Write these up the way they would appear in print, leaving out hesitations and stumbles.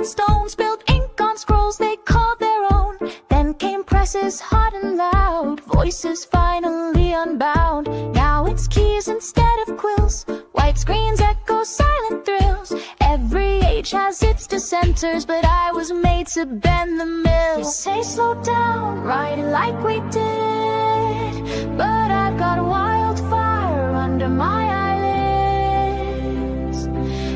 stone, spilled ink on scrolls they called their own. Then came presses hot and loud, voices finally unbound. Now it's keys instead of quills, white screens echo silent thrills. Every age has its dissenters, but I was made to bend the mill. You say slow down, ride it like we did, but I've got wildfire under my eyelids.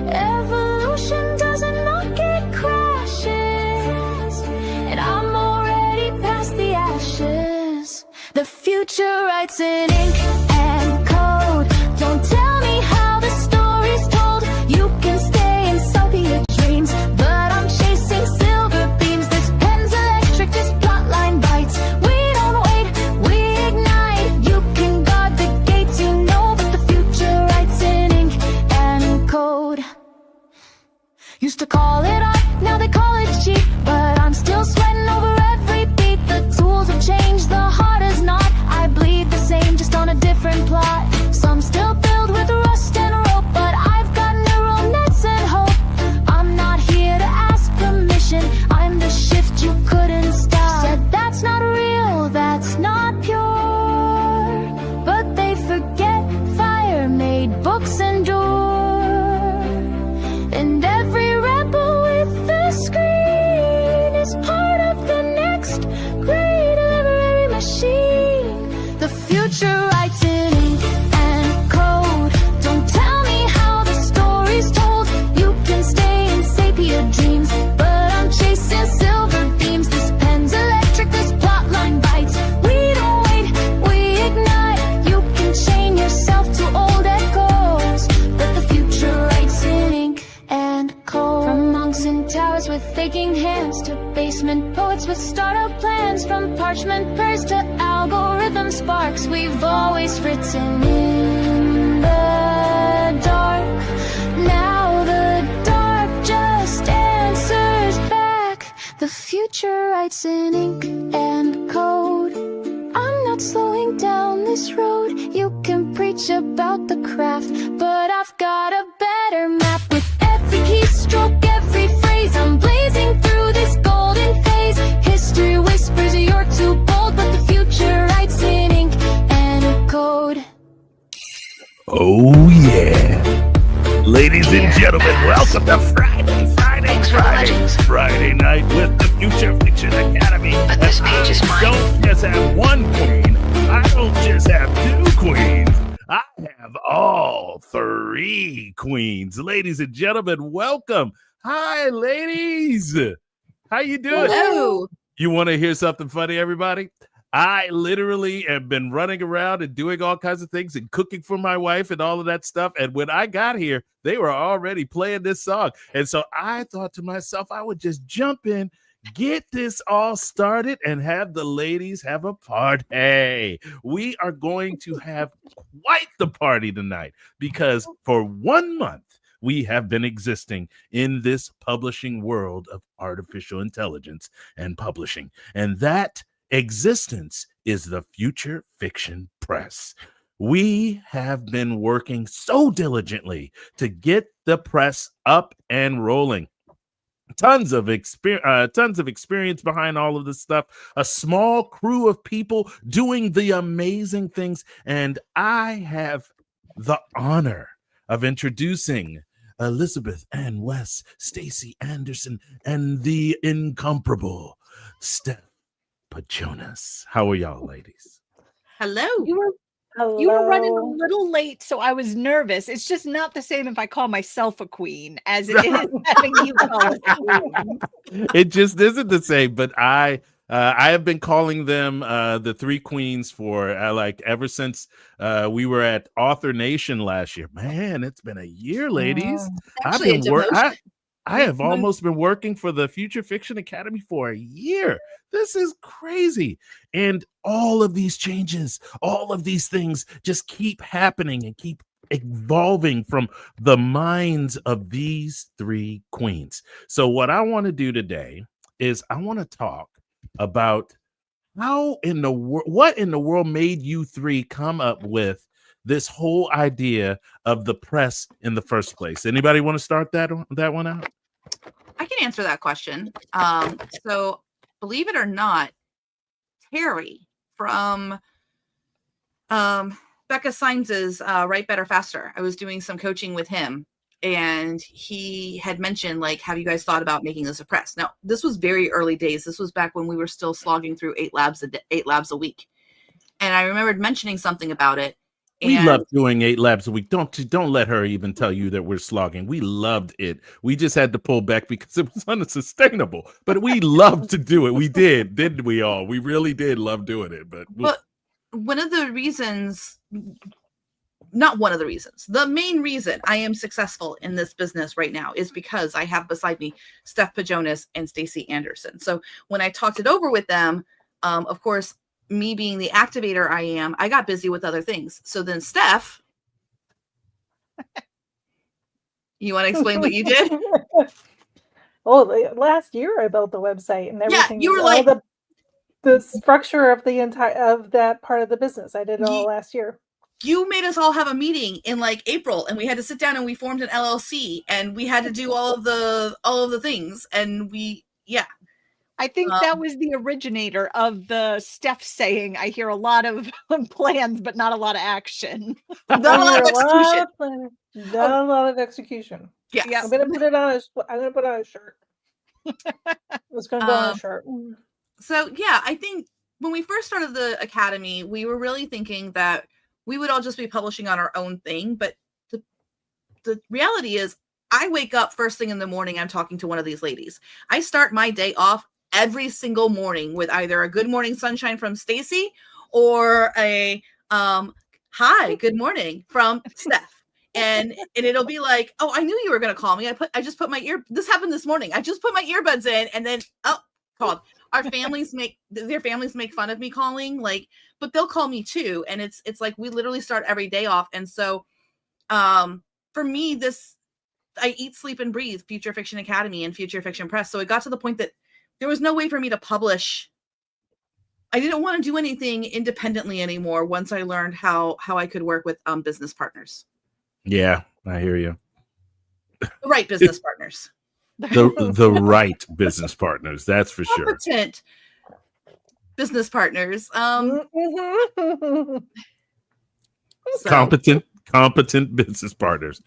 Evolution doesn't knock, it crashes, and I'm already past the ashes. The future writes in ink and code. Don't tell me how the story's told. You can stay and sulky your dreams, but I'm chasing silver beams. This pen's electric, this plotline bites. We don't wait, we ignite. You can guard the gates, you know, but the future writes in ink and code. Used to call it art, now they call it cheap, but I'm still sweating over every beat. The tools have changed, the heart is not. I bleed the same, just on a different plot. Some still build with rust and rope, but I've got neural nets and hope. I'm not here to ask permission, I'm the shift you couldn't stop. Said that's not real, that's not pure, but they forget fire made books endure. And every rebel with the screen is part of the next great literary machine. The future writes in ink and code. Don't tell me how the story's told. You can stay in sepia dreams, but I'm chasing silver beams. This pen's electric, this plotline bites. We don't wait, we ignite. You can chain yourself to old echoes, but the future writes in ink and code. From monks in towers with aching hands to basement poets with startup plans, from parchment prayers to algorithm sparks, we've always written in the dark. Now the dark just answers back. The future writes in ink and code. I'm not slowing down this road. You can preach about the craft, but I've got a better map. With every keystroke, every phrase, I'm blazing through this golden phase. History whispers you're too bold, but the future writes in ink and code. Oh yeah. Ladies and gentlemen, welcome to Friday night with the Future Fiction Academy. But this page is mine. I don't just have one queen, I don't just have two queens, I have all three queens. Ladies and gentlemen, welcome. Hi, ladies. How you doing? Hello. You want to hear something funny, everybody? I literally have been running around and doing all kinds of things and cooking for my wife and all of that stuff. And when I got here, they were already playing this song. And so I thought to myself, I would just jump in, get this all started, and have the ladies have a party. We are going to have quite the party tonight because for 1 month, we have been existing in this publishing world of artificial intelligence and publishing. And that existence is the Future Fiction Press. We have been working so diligently to get the press up and rolling. Tons of experience behind all of this stuff. A small crew of people doing the amazing things. And I have the honor of introducing Elizabeth and Wes, Stacey Anderson, and the incomparable Steph Pajonas. How are y'all, ladies? Hello. You were running a little late, so I was nervous. It's just not the same if I call myself a queen as it is having you call it a queen. It just isn't the same, but I have been calling them the three queens for like ever since we were at Author Nation last year. Man, it's been a year, ladies. I have almost been working for the Future Fiction Academy for a year. This is crazy. And all of these changes, all of these things just keep happening and keep evolving from the minds of these three queens. So what I want to do today is I want to talk about what in the world made you three come up with this whole idea of the press in the first place. Anybody want to start that one out? I can answer that question. So believe it or not, Terry from Becca Simes's Write Better Faster. I was doing some coaching with him, and he had mentioned, like, have you guys thought about making this a press? Now, this was very early days. This was back when we were still slogging through 8 labs a week. And I remembered mentioning something about it. We love doing 8 labs a week. Don't let her even tell you that we're slogging. We loved it. We just had to pull back because it was unsustainable. But we loved to do it. We did, didn't we all? We really did love doing it. But one of the reasons, not one of the reasons, the main reason I am successful in this business right now is because I have beside me Steph Pajonas and Stacey Anderson. So when I talked it over with them, of course, me being the activator I got busy with other things. So then Steph, you want to explain what you did? Oh, last year I built the website and everything. Yeah, you were like the structure of that part of the business. I did it all last year. You made us all have a meeting in like April, and we had to sit down and we formed an LLC, and we had to do all of the things, and I think that was the originator of the Steph saying, I hear a lot of plans, but not a lot of action. Not a lot of execution. Not a lot of execution. Yeah. I'm gonna put on a shirt. It's gonna go on a shirt. So yeah, I think when we first started the academy, we were really thinking that we would all just be publishing on our own thing. But the reality is, I wake up first thing in the morning, I'm talking to one of these ladies. I start my day off every single morning with either a good morning sunshine from Stacey or a hi, good morning from Steph. And it'll be like, oh, I knew you were going to call me. This happened this morning. I just put my earbuds in, and then, called. Their families make fun of me calling, but they'll call me too. And it's like, we literally start every day off. And so, for me, I eat, sleep, and breathe Future Fiction Academy and Future Fiction Press. So it got to the point that there was no way for me to publish. I didn't want to do anything independently anymore once I learned how I could work with business partners. Yeah, I hear you. The right business partners. The right business partners, that's for sure. Competent business partners. Competent business partners.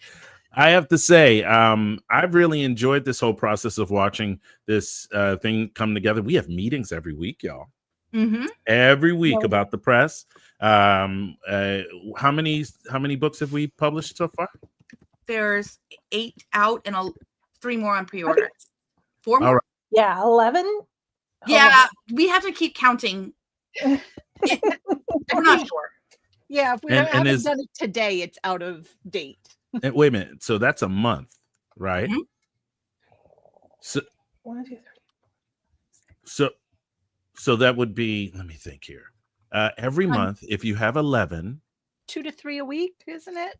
I have to say, I've really enjoyed this whole process of watching this thing come together. We have meetings every week, y'all. Mm-hmm. Every week about the press. How many books have we published so far? There's 8 out and 3 more on pre-order. 4 more? All right. Yeah, 11. Yeah, we have to keep counting. We're not sure. Yeah, if we haven't done it today, it's out of date. Wait a minute. So that's a month, right? Mm-hmm. So 1, 2, 3. So that would be, let me think here. Every month, if you have 11. 2 to 3 a week, isn't it?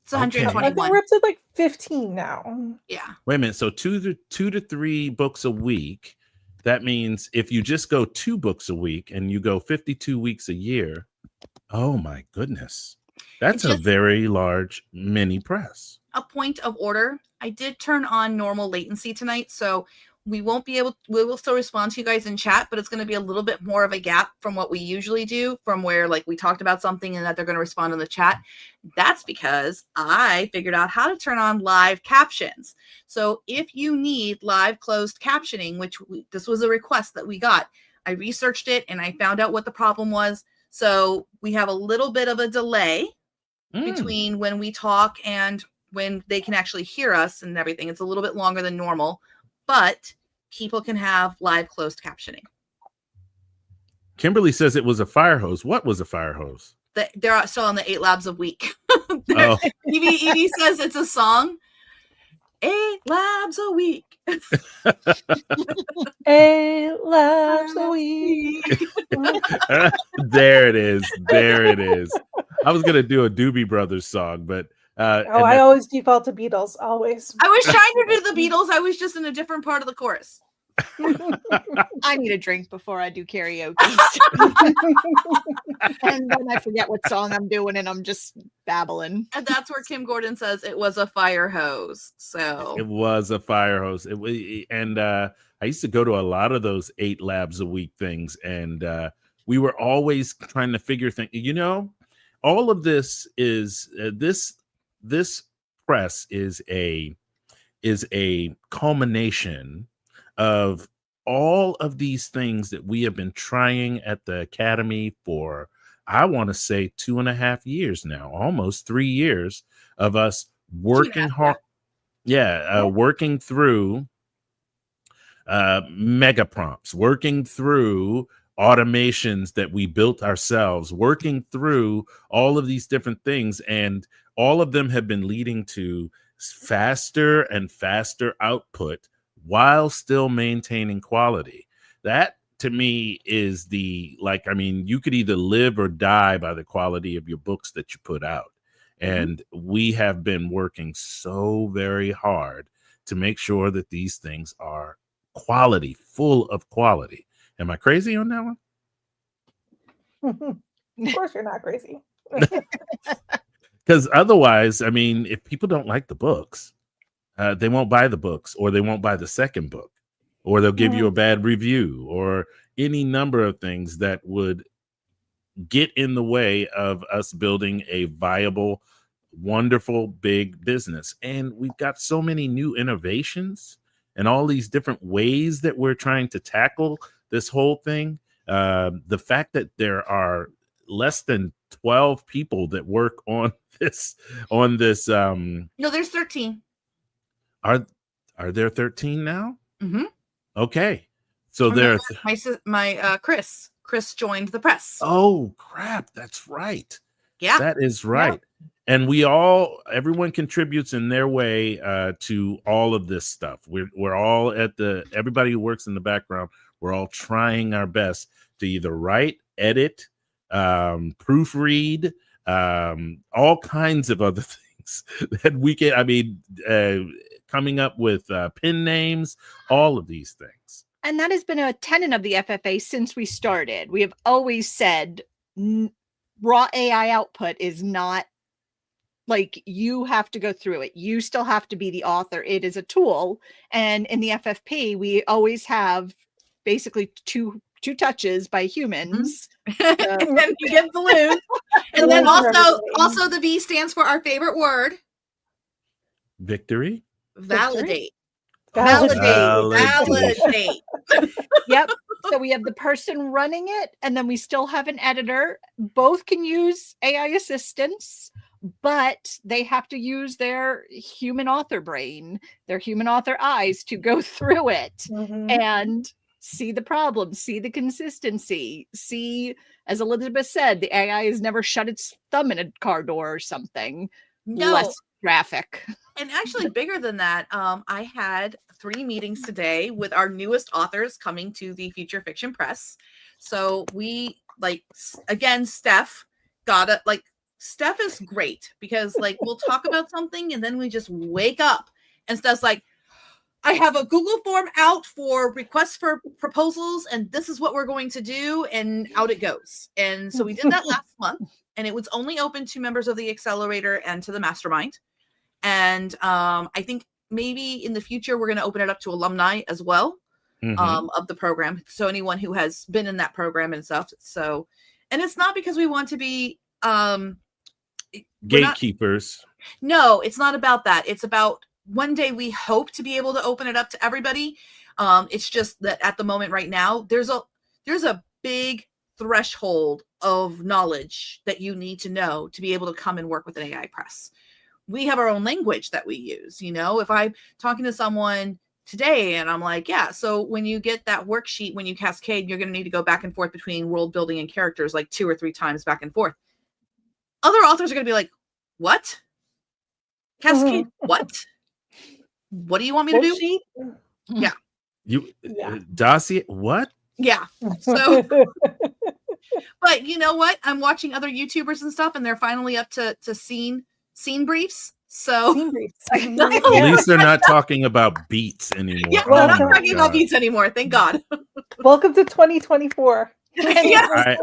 It's 121. I think we're up to like 15 now. Yeah. Wait a minute. So 2 to 3 books a week. That means if you just go 2 books a week and you go 52 weeks a year, oh my goodness. That's a very large mini press. A point of order. I did turn on normal latency tonight, so we will still respond to you guys in chat, but it's going to be a little bit more of a gap from what we usually do, from where like we talked about something and that they're going to respond in the chat. That's because I figured out how to turn on live captions. So if you need live closed captioning, this was a request that we got, I researched it and I found out what the problem was. So we have a little bit of a delay between when we talk and when they can actually hear us and everything. It's a little bit longer than normal, but people can have live closed captioning. Kimberly says it was a fire hose. What was a fire hose? They're still on the 8 labs a week. Evie says it's a song. 8 labs a week. 8 labs a week. There it is. I was gonna do a Doobie Brothers song, but I always default to Beatles. Always. I was trying to do the Beatles. I was just in a different part of the chorus. I need a drink before I do karaoke. And then I forget what song I'm doing and I'm just babbling. And that's where Kim Gordon says it was a fire hose. So It was a fire hose. And I used to go to a lot of those 8 labs a week things, and we were always trying to figure things. You know, all of this is this press is a culmination of all of these things that we have been trying at the Academy for, I want to say 2.5 years now, almost 3 years of us working hard. Yeah, working through mega prompts, working through automations that we built ourselves, working through all of these different things. And all of them have been leading to faster and faster output while still maintaining quality. That to me is you could either live or die by the quality of your books that you put out. And we have been working so very hard to make sure that these things are quality, full of quality. Am I crazy on that one? Of course you're not crazy. Because otherwise, I mean, if people don't like the books, they won't buy the books, or they won't buy the second book, or they'll give you a bad review, or any number of things that would get in the way of us building a viable, wonderful, big business. And we've got so many new innovations and all these different ways that we're trying to tackle this whole thing. The fact that there are less than 12 people that work on this no, there's 13. Are there 13 now? Mm-hmm. Okay. So there my Chris joined the press. Oh crap, that's right. Yeah. That is right. Yeah. And everyone contributes in their way to all of this stuff. We're all everybody who works in the background, we're all trying our best to either write, edit, proofread, all kinds of other things that we can, coming up with pin names, all of these things. And that has been a tenet of the FFA since we started. We have always said raw AI output is not like you have to go through it. You still have to be the author. It is a tool. And in the FFP, we always have basically two touches by humans. And you get balloons. And then also the V stands for our favorite word. Victory. Validate. Yep. So we have the person running it, and then we still have an editor. Both can use AI assistance, but they have to use their human author brain, their human author eyes to go through it and see the problem, see the consistency, see, as Elizabeth said, the AI has never shut its thumb in a car door or something. No. Less graphic. And actually bigger than that, I had 3 meetings today with our newest authors coming to the Future Fiction Press. So we again, Steph Steph is great because we'll talk about something and then we just wake up and Steph's like, I have a Google form out for requests for proposals and this is what we're going to do, and out it goes. And so we did that last month, and it was only open to members of the accelerator and to the mastermind. And I think maybe in the future, we're going to open it up to alumni as well of the program. So anyone who has been in that program and stuff. So, and it's not because we want to be gatekeepers. No, it's not about that. It's about one day we hope to be able to open it up to everybody. It's just that at the moment right now, there's a big threshold of knowledge that you need to know to be able to come and work with an AI press. We have our own language that we use. If I'm talking to someone today and I'm like, yeah, so when you get that worksheet, when you cascade, you're going to need to go back and forth between world building and characters 2 or 3 times back and forth. Other authors are going to be like, what? Cascade? What? What do you want me to do? Yeah. Dossier? What? Yeah. So, but you know what? I'm watching other YouTubers and stuff, and they're finally up to scene briefs. So Scene briefs. At least they're not talking about beats anymore. yeah, Well, we're not Oh my talking about beats anymore. Thank God. Welcome to 2024. Yes.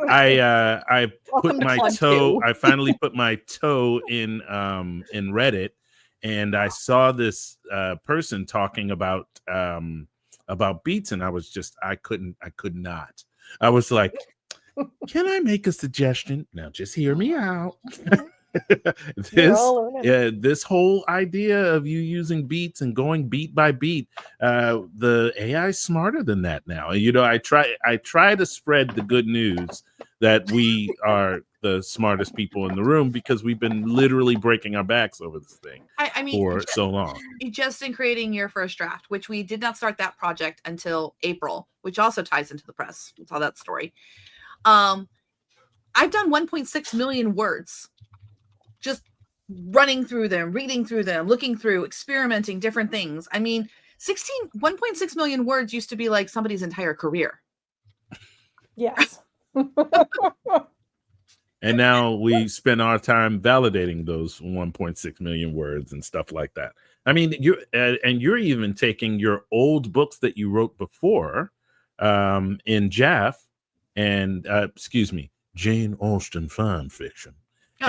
I Welcome put to my Fun toe. 2. I finally put my toe in Reddit, and I saw this person talking about beats, and I could not. I was like, can I make a suggestion? Now, just hear me out. You're all in it. This whole idea of you using beats and going beat by beat, the AI is smarter than that now. You know, I try to spread the good news that we are the smartest people in the room, because we've been literally breaking our backs over this thing I mean, for so long. just in creating your first draft, which we did not start that project until April, which also ties into the press. We'll tell that story. I've done 1.6 million words, just running through them, reading through them, looking through, experimenting different things. I mean, 1.6 million words used to be like somebody's entire career. Yes. And now we spend our time validating those 1.6 million words and stuff like that. I mean, you're even taking your old books that you wrote before in Jaff and Jane Austen fan fiction. Oh,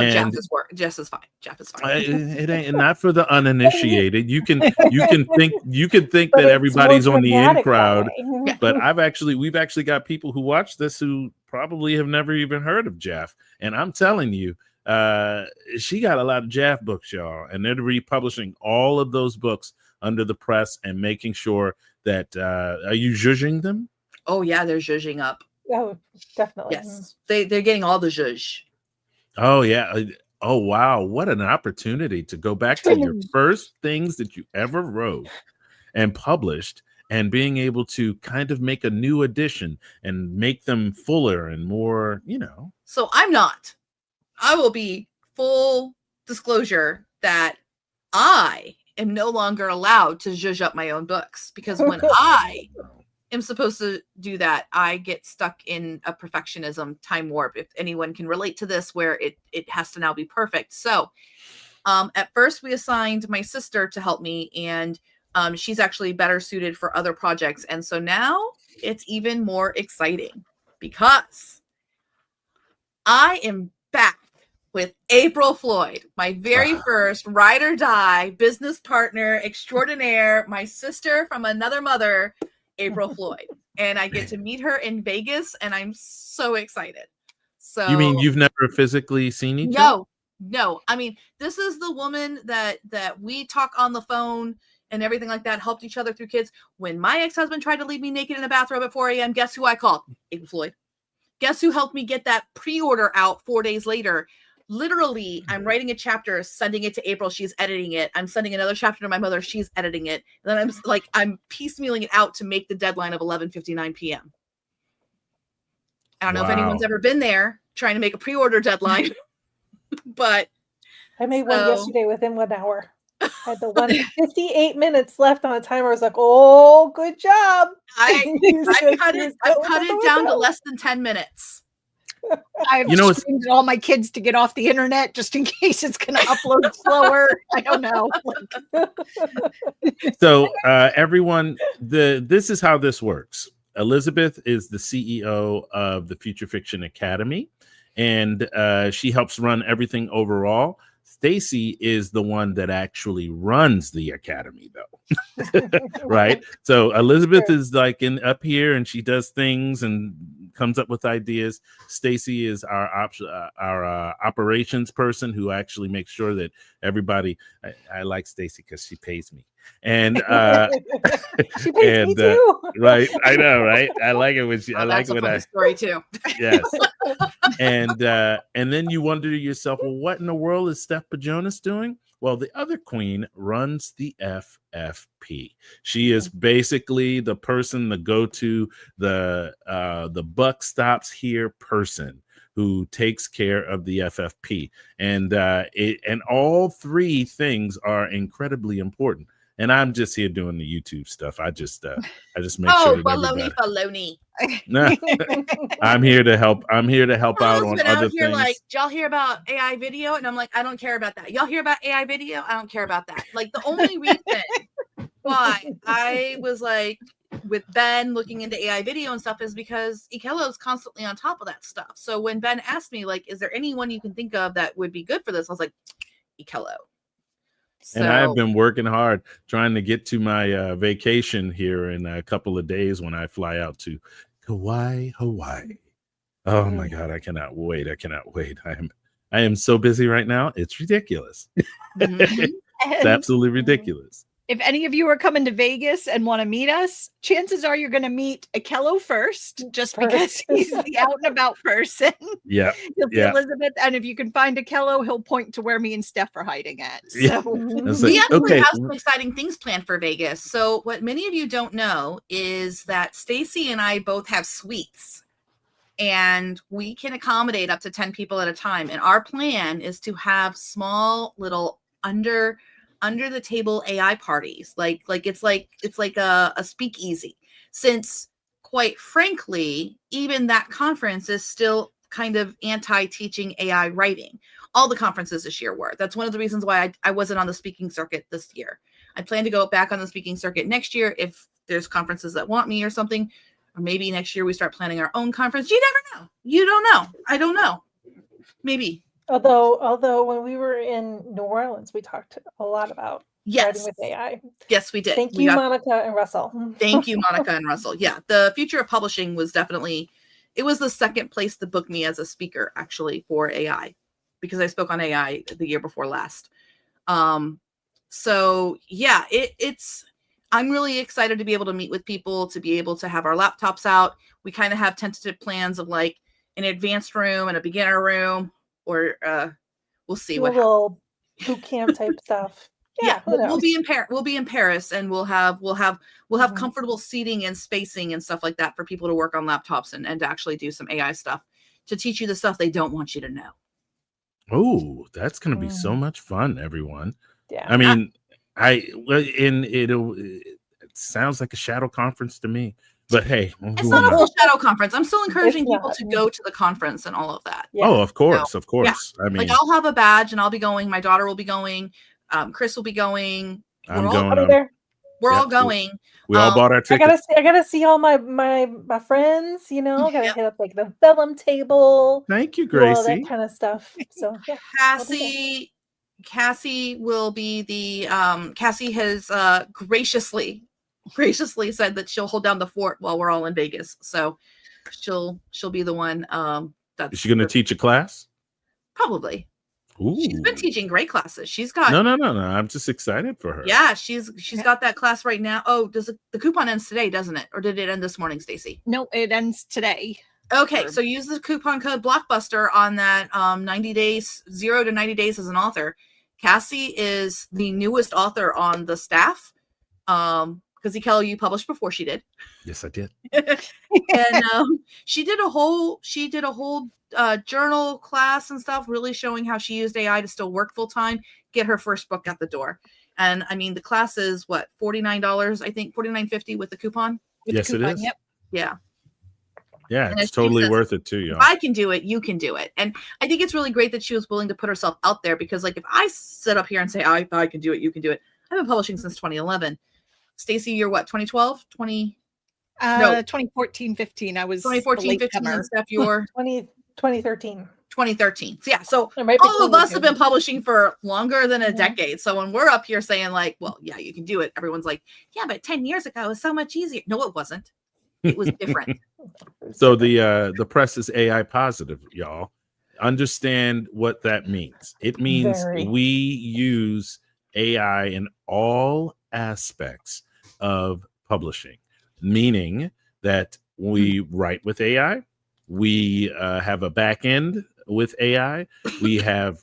Jeff is fine. Jeff is fine. It ain't not for the uninitiated. You can think But that it's everybody's more on the in dramatic that crowd. way. Yeah. But we've actually got people who watch this who probably have never even heard of Jaff. And I'm telling you, she got a lot of Jaff books, y'all. And they're republishing all of those books under the press and making sure that are you zhuzhing them? Oh yeah, they're zhuzhing up. Oh, definitely. Yes, they're getting all the zhuzh. Oh yeah. Oh wow, what an opportunity to go back to your first things that you ever wrote and published, and being able to kind of make a new edition and make them fuller and more, you know. So I will be full disclosure that I am no longer allowed to zhuzh up my own books, because when I am supposed to do that, I get stuck in a perfectionism time warp. If anyone can relate to this, where it has to now be perfect. So at first we assigned my sister to help me, and she's actually better suited for other projects. And so now it's even more exciting, because I am back with April Floyd, my very first ride or die business partner extraordinaire, my sister from another mother, April Floyd. And I get to meet her in Vegas, and I'm so excited. So You mean you've never physically seen each other? No. I mean, this is the woman that we talk on the phone and everything like that, helped each other through kids. When my ex-husband tried to leave me naked in a bathrobe at 4 a.m., guess who I called? April Floyd. Guess who helped me get that pre-order out 4 days later? Literally, I'm writing a chapter, sending it to April. She's editing it. I'm sending another chapter to my mother. She's editing it. And then I'm piecemealing it out to make the deadline of 11:59 p.m. I don't know if anyone's ever been there trying to make a pre-order deadline, but I made one yesterday within 1 hour. I had the 58 minutes left on a timer. I was like, oh, good job. I cut it down to less than 10 minutes. I've screamed at all my kids to get off the internet just in case it's going to upload slower. I don't know. So everyone, this is how this works. Elizabeth is the CEO of the Future Fiction Academy, and she helps run everything overall. Stacey is the one that actually runs the academy, though. Right? So Elizabeth is like up here, and she does things and comes up with ideas. Stacey is our operations person who actually makes sure that everybody. I like Stacey because she pays me, and she pays me too. Right? I know, right? I like it when she. I like it when story too. Yes. And then you wonder to yourself, well, what in the world is Steph Pajonas doing? Well, the other queen runs the FFP. She is basically the person, the go-to, the buck stops here person who takes care of the FFP. And all three things are incredibly important. and I'm just here doing the YouTube stuff. I just make sure that baloney. I'm here to help. I'm here to help out on other here things. like, y'all hear about AI video? And I'm like, I don't care about that. Y'all hear about AI video? I don't care about that. Like, the only reason why I was like with Ben looking into AI video and stuff is because Ikello is constantly on top of that stuff. So when Ben asked me, like, is there anyone you can think of that would be good for this? I was like, Ikello. And I've been working hard trying to get to my vacation here in a couple of days when I fly out to Hawaii. Oh my God, I cannot wait. I am so busy right now. It's ridiculous. It's absolutely ridiculous. If any of you are coming to Vegas and want to meet us, chances are you're going to meet Ikello first, just because he's the out and about person. Yeah. You'll see Elizabeth, and if you can find Ikello, he'll point to where me and Steph are hiding at. So we actually have some exciting things planned for Vegas. So what many of you don't know is that Stacey and I both have suites, and we can accommodate up to 10 people at a time. And our plan is to have small little under the table AI parties, like it's like a speakeasy, since quite frankly, even that conference is still kind of anti-teaching AI writing. All the conferences this year were. That's one of the reasons why I wasn't on the speaking circuit this year. I plan to go back on the speaking circuit next year if there's conferences that want me or something, or maybe next year we start planning our own conference. You never know. You don't know. I don't know. Maybe. Although when we were in New Orleans, we talked a lot about writing with AI. Yes, we did. Thank you, Monica and Russell. Thank you, Monica and Russell. Yeah, the future of publishing was definitely, it was the second place to book me as a speaker, actually, for AI, because I spoke on AI the year before last. So yeah, it's, I'm really excited to be able to meet with people, to be able to have our laptops out. We kind of have tentative plans of like an advanced room and a beginner room, or we'll see what little boot camp type stuff. Yeah, we'll be in Paris, and we'll have comfortable seating and spacing and stuff like that for people to work on laptops and to actually do some AI stuff, to teach you the stuff they don't want you to know. Oh, that's going to be so much fun, everyone. Yeah. I mean, it sounds like a shadow conference to me. But hey, it's not a full shadow conference. I'm still encouraging people to go to the conference and all of that. Yeah. Oh, of course, so, of course. Yeah. I mean, like, I'll have a badge and I'll be going. My daughter will be going. Chris will be going. I'm going. We're all going. We all bought our tickets. I gotta see all my friends. You know, gotta hit up like the vellum table. Thank you, Gracie. All that kind of stuff. So yeah, Cassie will be the. Cassie has graciously said that she'll hold down the fort while we're all in Vegas. So she'll be the one. Is she going to teach a class? Probably. Ooh. She's been teaching great classes. She's got no. I'm just excited for her. Yeah, she's got that class right now. Oh, the coupon ends today, doesn't it? Or did it end this morning, Stacey? No, it ends today. Okay, so use the coupon code Blockbuster on that 90 days, 0 to 90 days as an author. Cassie is the newest author on the staff. Because Ikello, you published before she did. Yes, I did. And she did a whole journal class and stuff, really showing how she used AI to still work full time, get her first book out the door. And I mean, the class is what, $49, I think, $49.50 with the coupon. Yes, it is. Yep. Yeah. Yeah, it's totally worth it too, y'all. If I can do it, you can do it. And I think it's really great that she was willing to put herself out there, because like, if I sit up here and say, I can do it, you can do it. I've been publishing since 2011. Stacey, you're what, 2012? 2014, 15. I was 2014, 15, and Steph, you're 2013. 2013. So yeah, so all of us have been publishing for longer than a decade. So when we're up here saying like, well, yeah, you can do it, everyone's like, yeah, but 10 years ago it was so much easier. No, it wasn't. It was different. So the press is AI positive, y'all. Understand what that means. It means we use AI in all aspects of publishing, meaning that we write with AI, we have a back end with AI, we have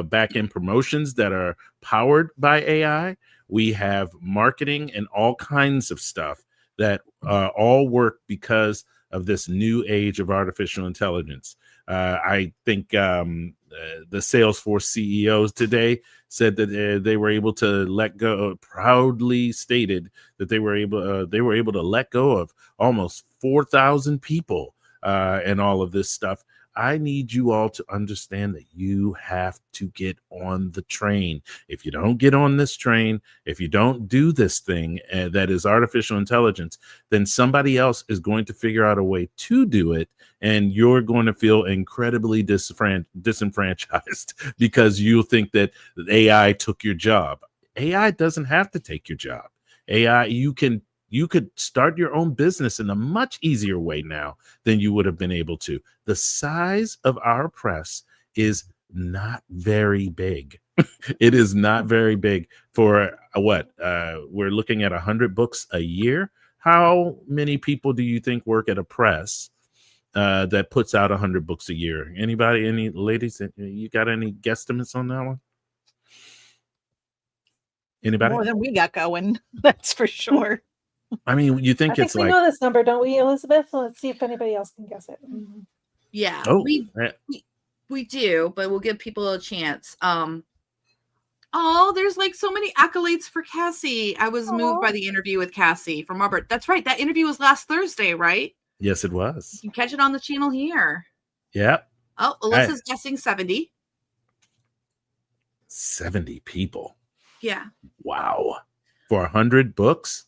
back end promotions that are powered by AI, we have marketing and all kinds of stuff that all work because of this new age of artificial intelligence. I think the Salesforce CEOs today said that they were able to let go. Proudly stated that they were able to let go of almost 4,000 people and all of this stuff. I need you all to understand that you have to get on the train. If you don't get on this train, if you don't do this thing that is artificial intelligence, then somebody else is going to figure out a way to do it. And you're going to feel incredibly disenfranchised because you think that AI took your job. AI doesn't have to take your job. AI, you could start your own business in a much easier way now than you would have been able to. The size of our press is not very big. It is not very big for what? We're looking at 100 books a year. How many people do you think work at a press that puts out 100 books a year? Anybody, any ladies, you got any guesstimates on that one? Anybody? More than we got going, that's for sure. I mean, you think I think it's we like, know this number, don't we, Elizabeth? Let's see if anybody else can guess it. Yeah, oh, we do, but we'll give people a chance. Oh, there's like so many accolades for Cassie. I was moved by the interview with Cassie from Robert. That's right. That interview was last Thursday, right? yes, it was. You can catch it on the channel here. Yeah. Oh, Alyssa's guessing 70. 70 people. Yeah. Wow. For 100 books?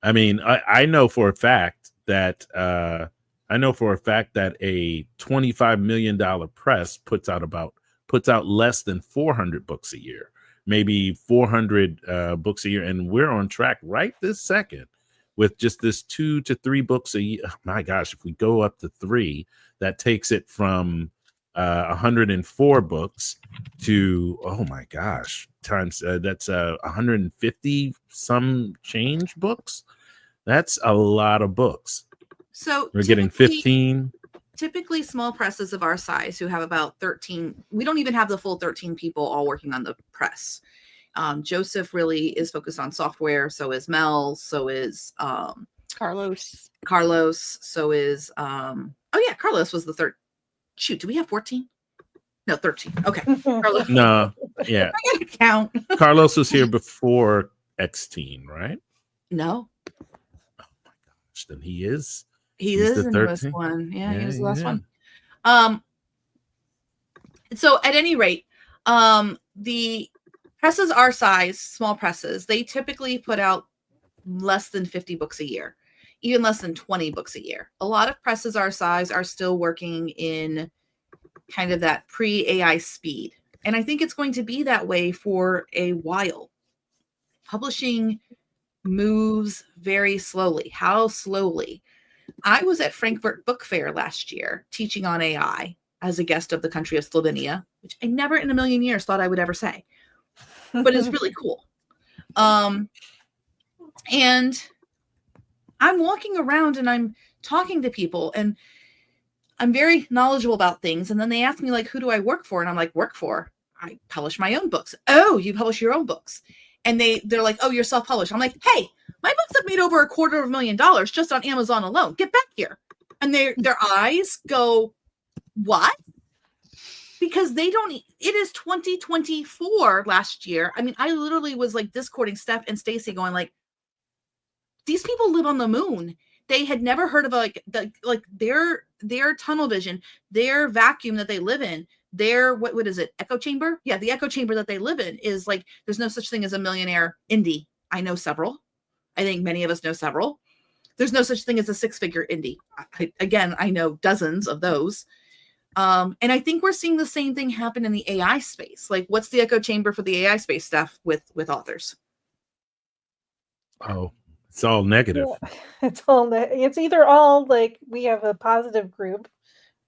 I mean, I know for a fact that a $25 million press puts out less than 400 books a year, maybe 400 books a year, and we're on track right this second with just this 2 to 3 books a year. Oh, my gosh, if we go up to 3, that takes it from 104 books to, oh my gosh, times that's 150 some change books. That's a lot of books. So we're getting 15. Typically small presses of our size who have about 13, we don't even have the full 13 people all working on the press. Joseph really is focused on software. So is Mel. So is Carlos. So is Carlos was the third. Shoot, do we have 14? No, 13. Okay. Carlos. No, yeah. I gotta count. Carlos was here before X-Teen, right? No. Oh my gosh, then he's is the the 13th newest one. Yeah, he was the last one. So at any rate, the presses our size, small presses, they typically put out less than 50 books a year, even less than 20 books a year. A lot of presses our size are still working in kind of that pre-AI speed. And I think it's going to be that way for a while. Publishing moves very slowly. How slowly? I was at Frankfurt Book Fair last year teaching on AI as a guest of the country of Slovenia, which I never in a million years thought I would ever say, but it's really cool. And I'm walking around and I'm talking to people and I'm very knowledgeable about things. And then they ask me, like, who do I work for? And I'm like, work for? I publish my own books. Oh, you publish your own books. And they're like, oh, you're self-published. I'm like, hey, my books have made over $250,000 just on Amazon alone. Get back here. And their eyes go, what? Because they don't, it is 2024 last year. I mean, I literally was like discording Steph and Stacey going like, these people live on the moon. They had never heard of their tunnel vision, their vacuum that they live in, their, what is it? Echo chamber? Yeah. The echo chamber that they live in is like, there's no such thing as a millionaire indie. I know several. I think many of us know several. There's no such thing as a 6-figure indie. I know dozens of those. And I think we're seeing the same thing happen in the AI space. Like, what's the echo chamber for the AI space stuff with authors? Oh, it's all negative. Yeah, it's either all like we have a positive group,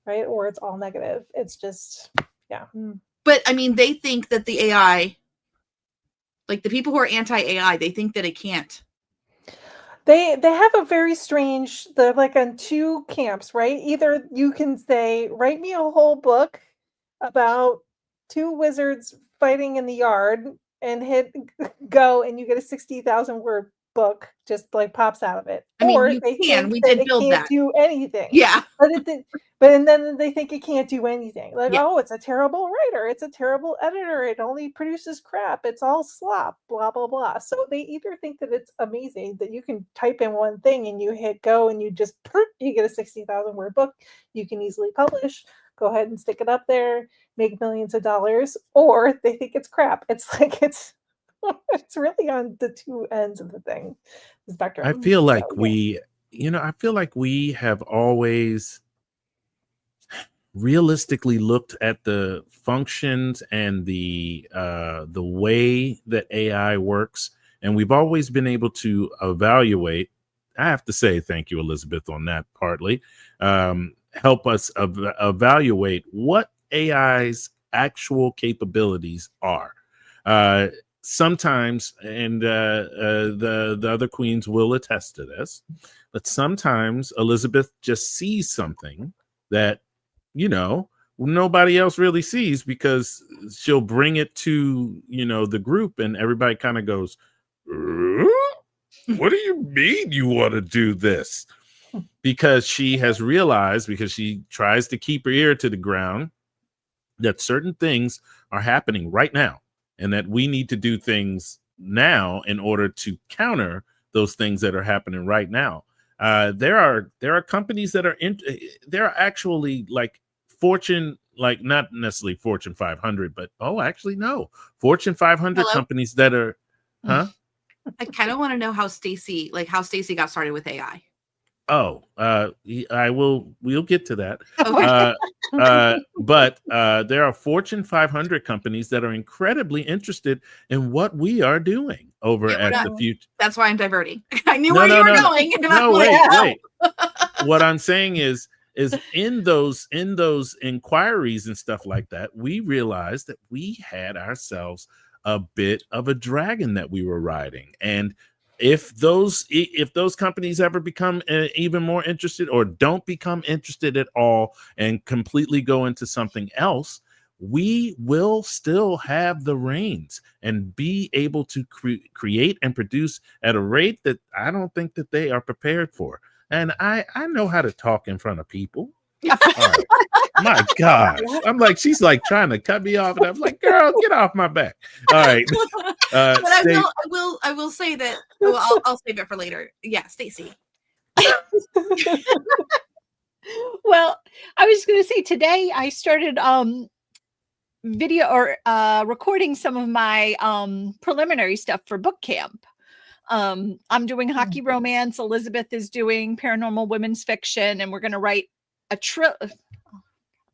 right? Or it's all negative. It's just, yeah. But I mean, they think that the AI, like the people who are anti-AI, they think that it can't. They have a very strange, they're like on two camps, right? Either you can say, write me a whole book about 2 wizards fighting in the yard and hit go and you get a 60,000 word book just like pops out of it. I mean, Or you they can. think We that did it build can't that. do anything. Yeah. And then they think it can't do anything. Like, Yeah. oh, it's a terrible writer, it's a terrible editor, it only produces crap, it's all slop, blah blah blah. So they either think that it's amazing that you can type in one thing and you hit go and you just you get a 60,000 word book you can easily publish. Go ahead and stick it up there, make millions of dollars, or they think it's crap. It's like it's really on the two ends of the spectrum. I feel like So, yeah. I feel like we have always realistically looked at the functions and the way that AI works, and we've always been able to evaluate. I have to say thank you, Elizabeth, on that partly. Help us evaluate what AI's actual capabilities are. Sometimes, and the other queens will attest to this, but sometimes Elizabeth just sees something that nobody else really sees, because she'll bring it to the group, and everybody kind of goes, what do you mean you want to do this? Because she has realized, because she tries to keep her ear to the ground, that certain things are happening right now, and that we need to do things now in order to counter those things that are happening right now. There are companies that are there are actually like Fortune, like not necessarily Fortune 500, but actually no, Fortune 500 Hello? companies that are, huh? I kind of want to know how Stacey got started with AI. We'll get to that. Okay. But there are Fortune 500 companies that are incredibly interested in what we are doing over Yeah, at the future. That's why I'm diverting. I knew where you were going. And I'm like, Wait. What I'm saying is in those inquiries and stuff like that, we realized that we had ourselves a bit of a dragon that we were riding. And if those companies ever become even more interested, or don't become interested at all and completely go into something else, we will still have the reins and be able to create and produce at a rate that I don't think that they are prepared for. And I know how to talk in front of people. All right. My gosh. I'm like, she's like trying to cut me off, and I'm like, girl, get off my back. All right. But I will say that. Well, I'll save it for later. Yeah, Stacey. Well, I was going to say today I started video or recording some of my preliminary stuff for book camp. I'm doing hockey romance. Elizabeth is doing paranormal women's fiction, and we're going to write a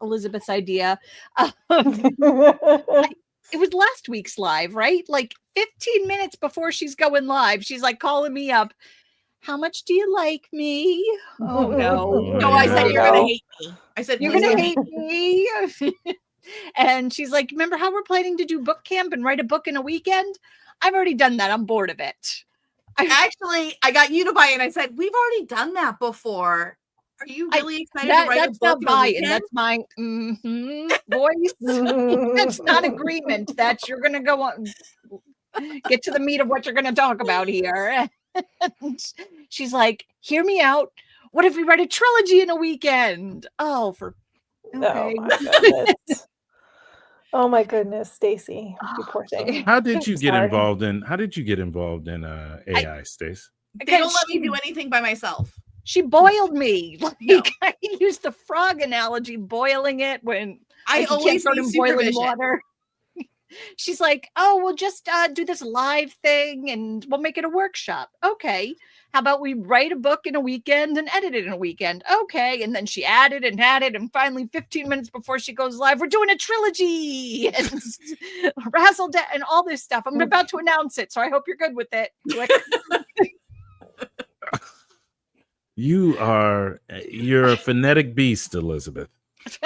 Elizabeth's idea. It was last week's live, right? Like 15 minutes before she's going live, she's like calling me up. How much do you like me? Oh no. No, I said you're gonna hate me. I said You're gonna hate me. And she's like, remember how we're planning to do book camp and write a book in a weekend? I've already done that. I'm bored of it. I got you to buy it. I said, we've already done that before. Are you really excited to write a book? That's not buying. That's my voice. That's not agreement. That you're going to go on, get to the meat of what you're going to talk about here. And she's like, hear me out. What if we write a trilogy in a weekend? Oh, okay. Oh my goodness. Oh my goodness, Stacey, you poor thing. How did you get involved in AI, Stace? They don't let me do anything by myself. She boiled me. Like, I used the frog analogy, boiling it when I always can't need boiling water. She's like, oh, we'll just do this live thing and we'll make it a workshop. Okay. How about we write a book in a weekend and edit it in a weekend? Okay. And then she added. And finally, 15 minutes before she goes live, we're doing a trilogy and Razzle and all this stuff. I'm about to announce it. So I hope you're good with it. You're a phonetic beast, Elizabeth.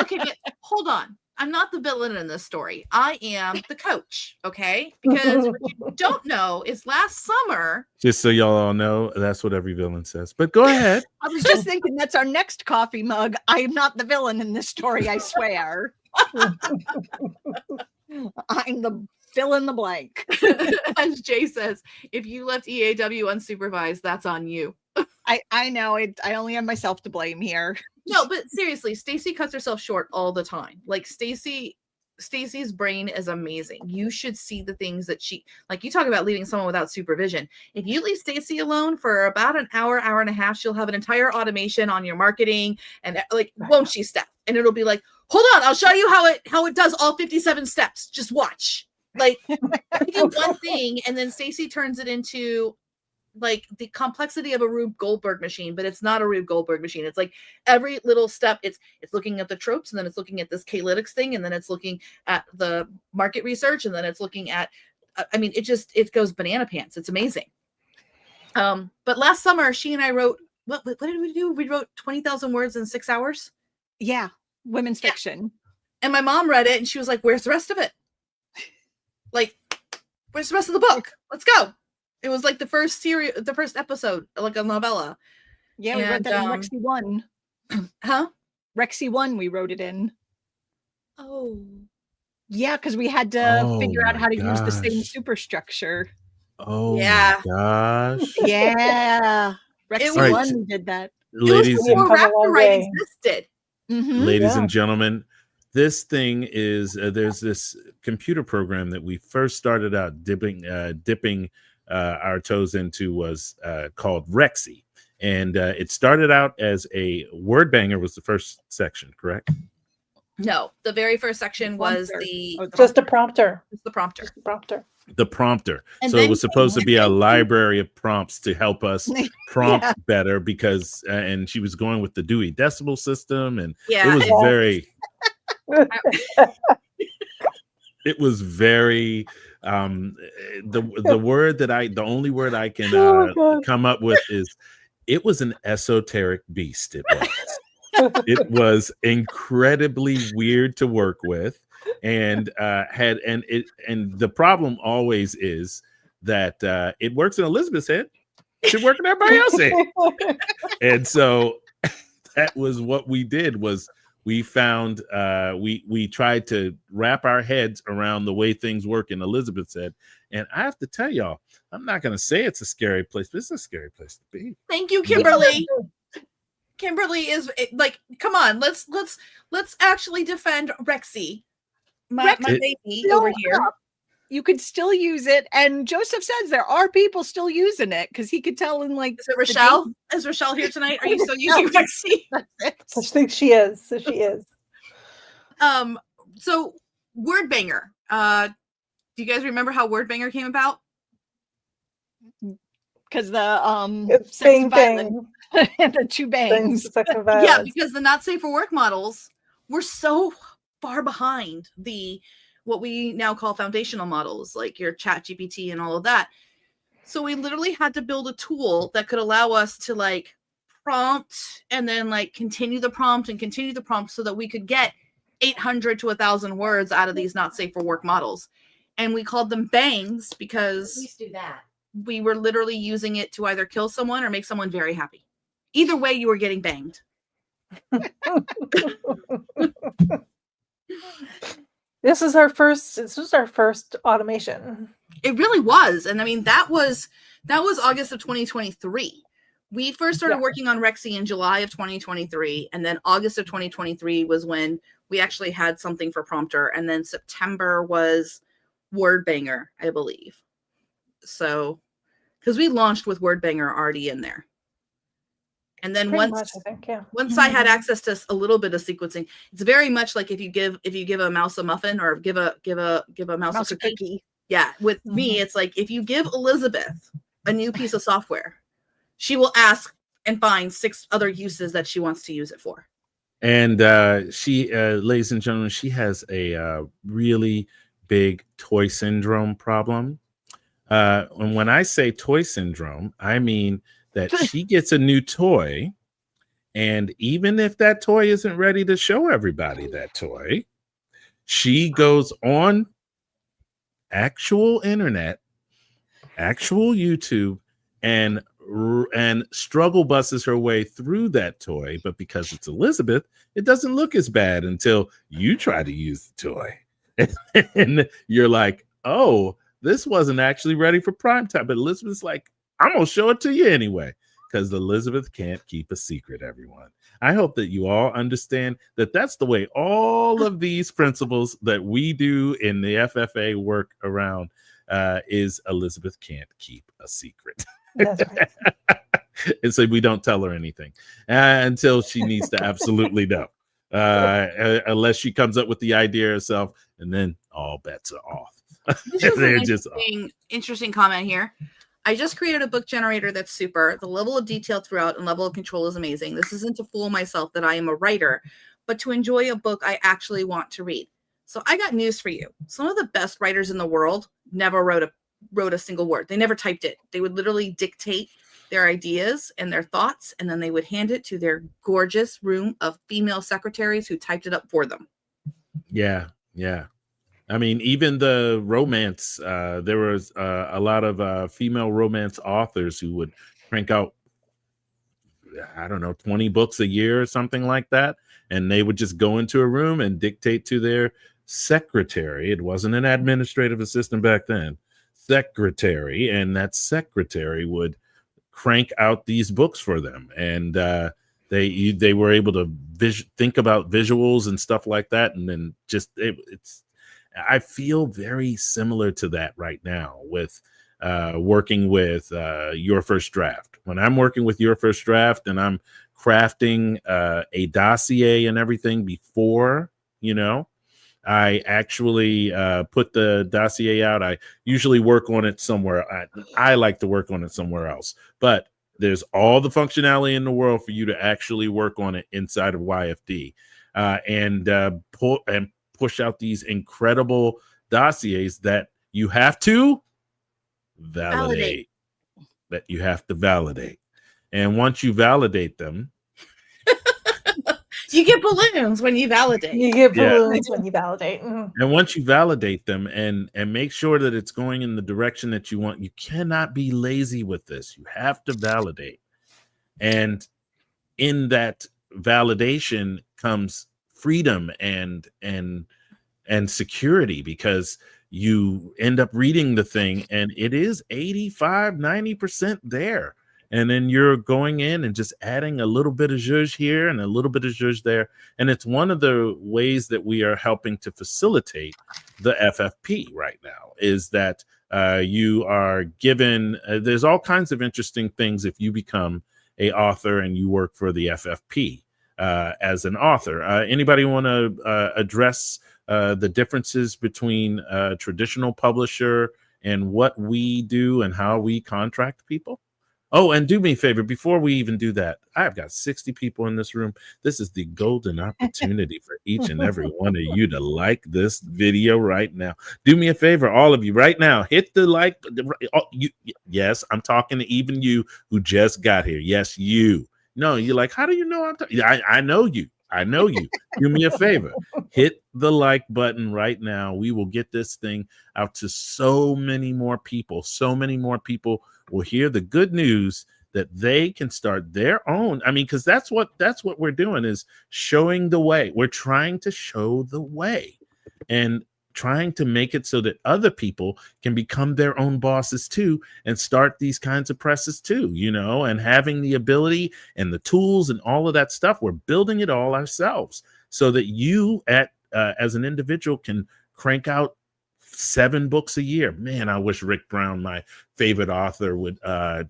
Okay, but hold on. I'm not the villain in this story. I am the coach, okay? Because what you don't know is last summer. Just so y'all all know, that's what every villain says. But go ahead. I was just thinking that's our next coffee mug. I am not the villain in this story, I swear. I'm the fill in the blank. As Jay says, if you left EAW unsupervised, that's on you. I know I only have myself to blame here. No, but seriously, Stacey cuts herself short all the time. Like Stacey's brain is amazing. You should see the things that she, like, you talk about leaving someone without supervision. If you leave Stacey alone for about an hour and a half, she'll have an entire automation on your marketing, and like, won't she, Steph? And it'll be like, hold on, I'll show you how it does all 57 steps. Just watch. Like, I do one thing, and then Stacey turns it into like the complexity of a Rube Goldberg machine, but it's not a Rube Goldberg machine. It's like every little step, it's looking at the tropes, and then it's looking at this K-lytics thing, and then it's looking at the market research, and then it's looking at, I mean, it goes banana pants. It's amazing. But last summer, she and I wrote, what did we do? We wrote 20,000 words in 6 hours. Yeah. Women's fiction. And my mom read it, and she was like, where's the rest of it? Like, where's the rest of the book? Let's go. It was like the first episode, like a novella. Yeah, we wrote that in Rexy 1. Huh? Rexy 1, we wrote it in. Oh. Yeah, because we had to figure out how to use the same gosh. superstructure. Oh Yeah. my gosh. Yeah. Rexy was- 1, we did that. Ladies it was and before Come a long Raptor way. existed. Mhm. ladies Yeah. and gentlemen, this thing is there's this computer program that we first started out dipping our toes into was called Rexy, and it started out as a word banger. Was the first section correct? No, the very first section was Prompter. the Just a prompter. prompter. Prompter. The prompter. And So it then was supposed to be a came- library of prompts to help us prompt Yeah. better, because and she was going with the Dewey Decimal System, and Yeah, it was Yeah. very it was very the word that the only word I can Oh, God. come up with is it was an esoteric beast. It was incredibly weird to work with, and the problem always is that it works in Elizabeth's head, it should work in everybody else's head. And so that was what we did. Was we found we tried to wrap our heads around the way things work in Elizabeth's head. And I have to tell y'all, I'm not going to say it's a scary place, but it's a scary place to be. Thank you, Kimberly. Kimberly is like, come on, let's actually defend Rexy, my baby Still over here. up. You could still use it, and Joseph says there are people still using it because he could tell in like. Is it Rochelle? Is Rochelle here tonight? Are you still using Rexy? I think she is. So she is. So word banger. Do you guys remember how word banger came about? Because the It's sex bang and violence bang. and the two bangs. Things, sex and Yeah, violence. because the not safe for work models were so far behind what we now call foundational models, like your Chat GPT and all of that. So we literally had to build a tool that could allow us to like prompt and then like continue the prompt so that we could get 800 to 1,000 words out of these not safe for work models. And we called them bangs because Please do that. we were literally using it to either kill someone or make someone very happy. Either way, you were getting banged. This was our first automation. It really was. And I mean, that was August of 2023. We first started Yeah. working on Rexy in July of 2023. And then August of 2023 was when we actually had something for Prompter. And then September was Word Banger, I believe. So, because we launched with Word Banger already in there. And then Pretty once much, I think, yeah. once I had access to a little bit of sequencing, it's very much like if you give a mouse a muffin or give a mouse, Mouse a a cookie. cookie. Yeah, with me, it's like if you give Elizabeth a new piece of software, she will ask and find 6 other uses that she wants to use it for. And she, ladies and gentlemen, she has a really big toy syndrome problem. And when I say toy syndrome, I mean that she gets a new toy, and even if that toy isn't ready to show everybody that toy, she goes on actual internet, actual YouTube, and struggle buses her way through that toy. But because it's Elizabeth, it doesn't look as bad until you try to use the toy. And you're like, oh, this wasn't actually ready for prime time. But Elizabeth's like, I'm going to show it to you anyway, because Elizabeth can't keep a secret, everyone. I hope that you all understand that that's the way all of these principles that we do in the FFA work around is Elizabeth can't keep a secret. That's right. And so we don't tell her anything until she needs to absolutely know. Unless she comes up with the idea herself, and then all bets are off. This is They're an just off. interesting comment here. I just created a book generator that's super. The level of detail throughout and level of control is amazing. This isn't to fool myself that I am a writer, but to enjoy a book I actually want to read. So I got news for you. Some of the best writers in the world never wrote a single word. They never typed it. They would literally dictate their ideas and their thoughts, and then they would hand it to their gorgeous room of female secretaries who typed it up for them. Yeah. I mean, even the romance, there was a lot of female romance authors who would crank out, I don't know, 20 books a year or something like that. And they would just go into a room and dictate to their secretary. It wasn't an administrative assistant back then, secretary. And that secretary would crank out these books for them. And they were able to think about visuals and stuff like that. And then just I feel very similar to that right now with working with Your First Draft. When I'm working with Your First Draft and I'm crafting a dossier and everything before, I actually put the dossier out. I usually work on it somewhere. I like to work on it somewhere else, but there's all the functionality in the world for you to actually work on it inside of YFD and push out these incredible dossiers that you have to validate. That you have to validate. And once you validate them, you get balloons when you validate. You get balloons when you validate. And once you validate them and make sure that it's going in the direction that you want, you cannot be lazy with this. You have to validate. And in that validation comes freedom and security, because you end up reading the thing and it is 85-90% there. And then you're going in and just adding a little bit of zhuzh here and a little bit of zhuzh there. And it's one of the ways that we are helping to facilitate the FFP right now, is that you are given, there's all kinds of interesting things if you become a author and you work for the FFP as an author. Anybody want to address the differences between a traditional publisher and what we do and how we contract people? Oh, and do me a favor, before we even do that, I've got 60 people in this room. This is the golden opportunity for each and every one of you to like this video right now. Do me a favor, all of you, right now, hit the like. Yes, I'm talking to even you who just got here. Yes, you. No, you're like, how do you know I'm talking? I know you. I know you. Do me a favor. Hit the like button right now. We will get this thing out to so many more people. So many more people will hear the good news that they can start their own. I mean, because that's what we're doing, is showing the way. We're trying to show the way and trying to make it so that other people can become their own bosses too and start these kinds of presses too, and having the ability and the tools and all of that stuff. We're building it all ourselves so that you as an individual can crank out 7 books a year. Man, I wish Rick Brown, my favorite author, would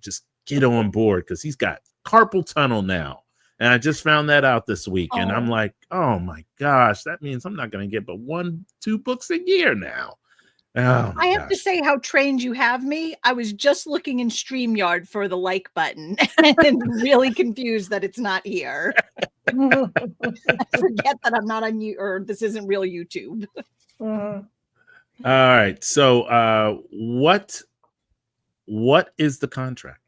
just get on board, because he's got carpal tunnel now. And I just found that out this week. And I'm like, oh my gosh, that means I'm not going to get but 1-2 books a year now. Oh, I have to say how trained you have me. I was just looking in StreamYard for the like button and really confused that it's not here. I forget that I'm not on you, or this isn't real YouTube. All right. So what is the contract?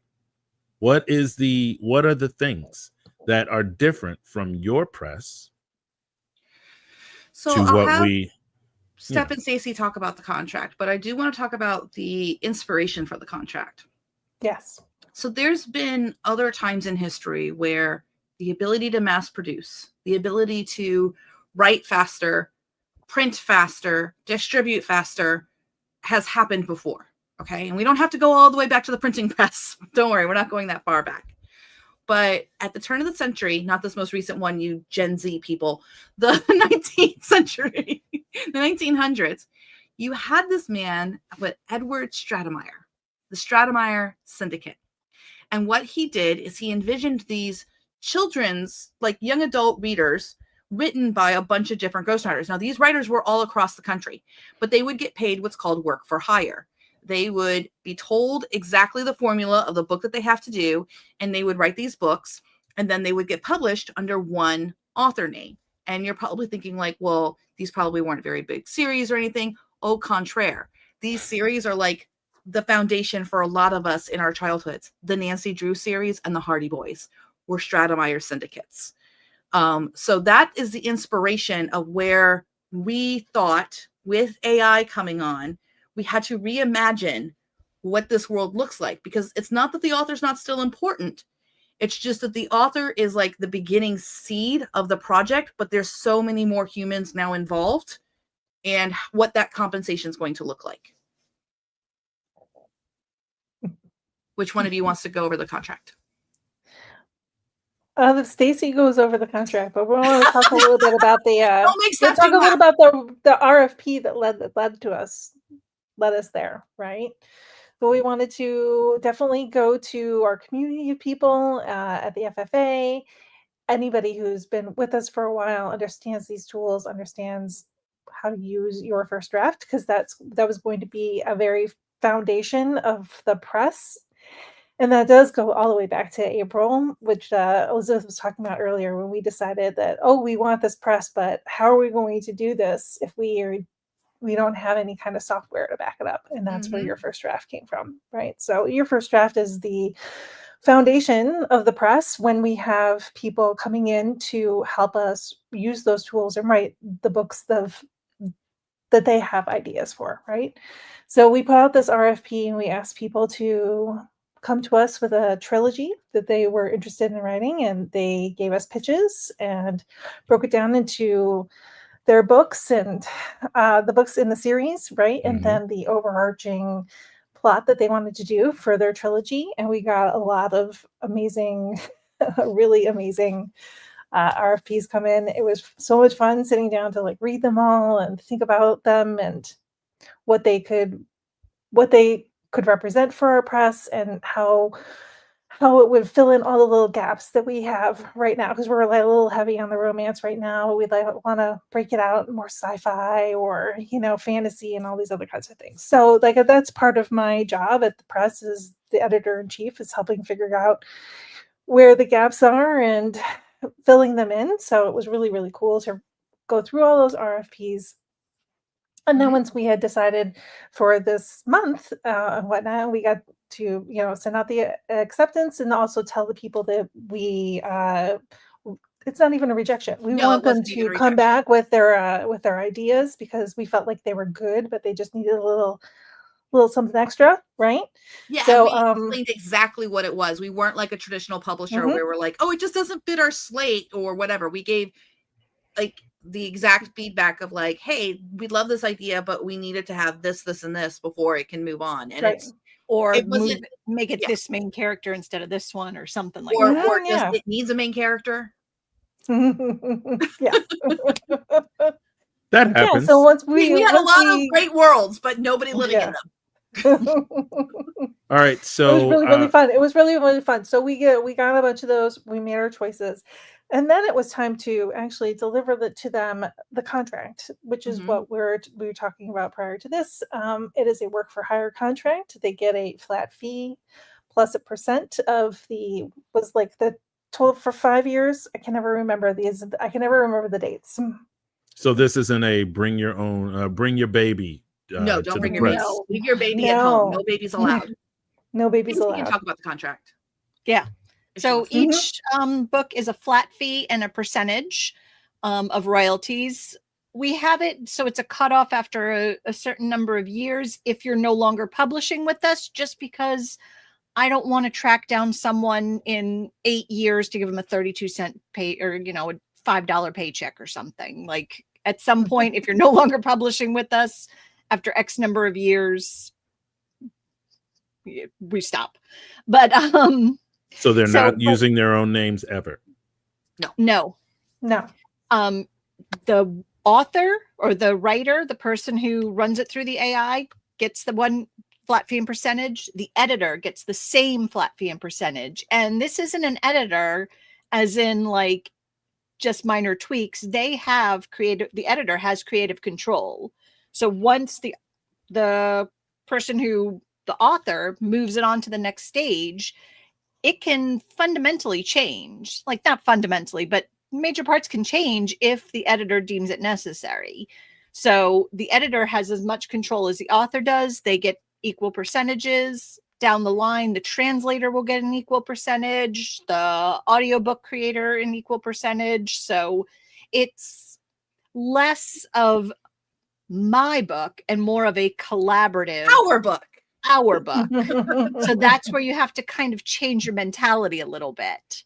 What are the things that are different from your press So to I'll what have we Steph and Stacey talk about the contract, but I do want to talk about the inspiration for the contract. Yes. So there's been other times in history where the ability to mass produce, the ability to write faster, print faster, distribute faster has happened before. Okay. And we don't have to go all the way back to the printing press. Don't worry. We're not going that far back. But at the turn of the century, not this most recent one, you Gen Z people, the 19th century, the 1900s, you had this man, Edward Stratemeyer, the Stratemeyer Syndicate. And what he did is he envisioned these children's, like young adult readers, written by a bunch of different ghostwriters. Now, these writers were all across the country, but they would get paid what's called work for hire. They would be told exactly the formula of the book that they have to do, and they would write these books, and then they would get published under one author name. And you're probably thinking like, well, these probably weren't very big series or anything. Au contraire. These series are like the foundation for a lot of us in our childhoods. The Nancy Drew series and the Hardy Boys were Stratemeyer syndicates. So that is the inspiration of where we thought, with AI coming on, we had to reimagine what this world looks like, because it's not that the author's not still important. It's just that the author is like the beginning seed of the project, but there's so many more humans now involved, and what that compensation is going to look like. Which one of you wants to go over the contract? Stacey goes over the contract, but we want to talk a little bit about the. Don't make We'll Steph talk do a little that. about the RFP that led us there, right? But we wanted to definitely go to our community of people at the FFA. Anybody who's been with us for a while understands these tools, understands how to use your first draft, because that was going to be a very foundation of the press. And that does go all the way back to April, which Elizabeth was talking about earlier, when we decided that, oh, we want this press, but how are we going to do this if we don't have any kind of software to back it up? And that's where your first draft came from, right? So your first draft is the foundation of the press when we have people coming in to help us use those tools and write the books that they have ideas for, right? So we put out this RFP and we asked people to come to us with a trilogy that they were interested in writing, and they gave us pitches and broke it down into their books and the books in the series, right? And then the overarching plot that they wanted to do for their trilogy. And we got a lot of amazing, really amazing RFPs come in. It was so much fun sitting down to like read them all and think about them and what they could represent for our press, and how it would fill in all the little gaps that we have right now, because we're like a little heavy on the romance right now. We'd like want to break it out more sci-fi or fantasy and all these other kinds of things. So like that's part of my job at the press, is the editor-in-chief, is helping figure out where the gaps are and filling them in. So it was really, really cool to go through all those RFPs. And then once we had decided for this month and whatnot, we got to send out the acceptance and also tell the people that we it's not even a rejection. We want them to come back with their ideas, because we felt like they were good, but they just needed a little something extra, right? Yeah, so and we explained exactly what it was. We weren't like a traditional publisher where we're like, oh, it just doesn't fit our slate or whatever. We gave like the exact feedback of like, hey, we love this idea, but we needed to have this, this, and this before it can move on. And make it this main character instead of this one, or something like that. that. Or just it needs a main character. Yeah. That happens. Yeah, so once we had a lot of great worlds, but nobody living in them. All right, so it was really fun. It was really, really fun. So we got a bunch of those. We made our choices, and then it was time to actually deliver to them the contract, which is what we were talking about prior to this. It is a work for hire contract. They get a flat fee plus a percent of the total for 5 years. I can never remember the dates. So this isn't a bring your baby. No, don't bring your baby. Leave your baby at home. No babies allowed. No babies allowed. We can talk about the contract. Yeah. So each book is a flat fee and a percentage of royalties. We have it so it's a cutoff after a certain number of years if you're no longer publishing with us, just because I don't want to track down someone in 8 years to give them a 32-cent pay or, a $5 paycheck or something. Like at some point, if you're no longer publishing with us after X number of years, we stop. But So they're So, not but- using their own names ever. no. No. The author or the writer, the person who runs it through the AI, gets the one flat fee and percentage. The editor gets the same flat fee and percentage. And this isn't an editor as in like just minor tweaks. They have the editor has creative control. So once the person the author moves it on to the next stage, it can fundamentally change. Like not fundamentally, but major parts can change if the editor deems it necessary. So the editor has as much control as the author does. They get equal percentages. Down the line, the translator will get an equal percentage, the audiobook creator an equal percentage. So it's less of my book and more of a collaborative Our book. So that's where you have to kind of change your mentality a little bit.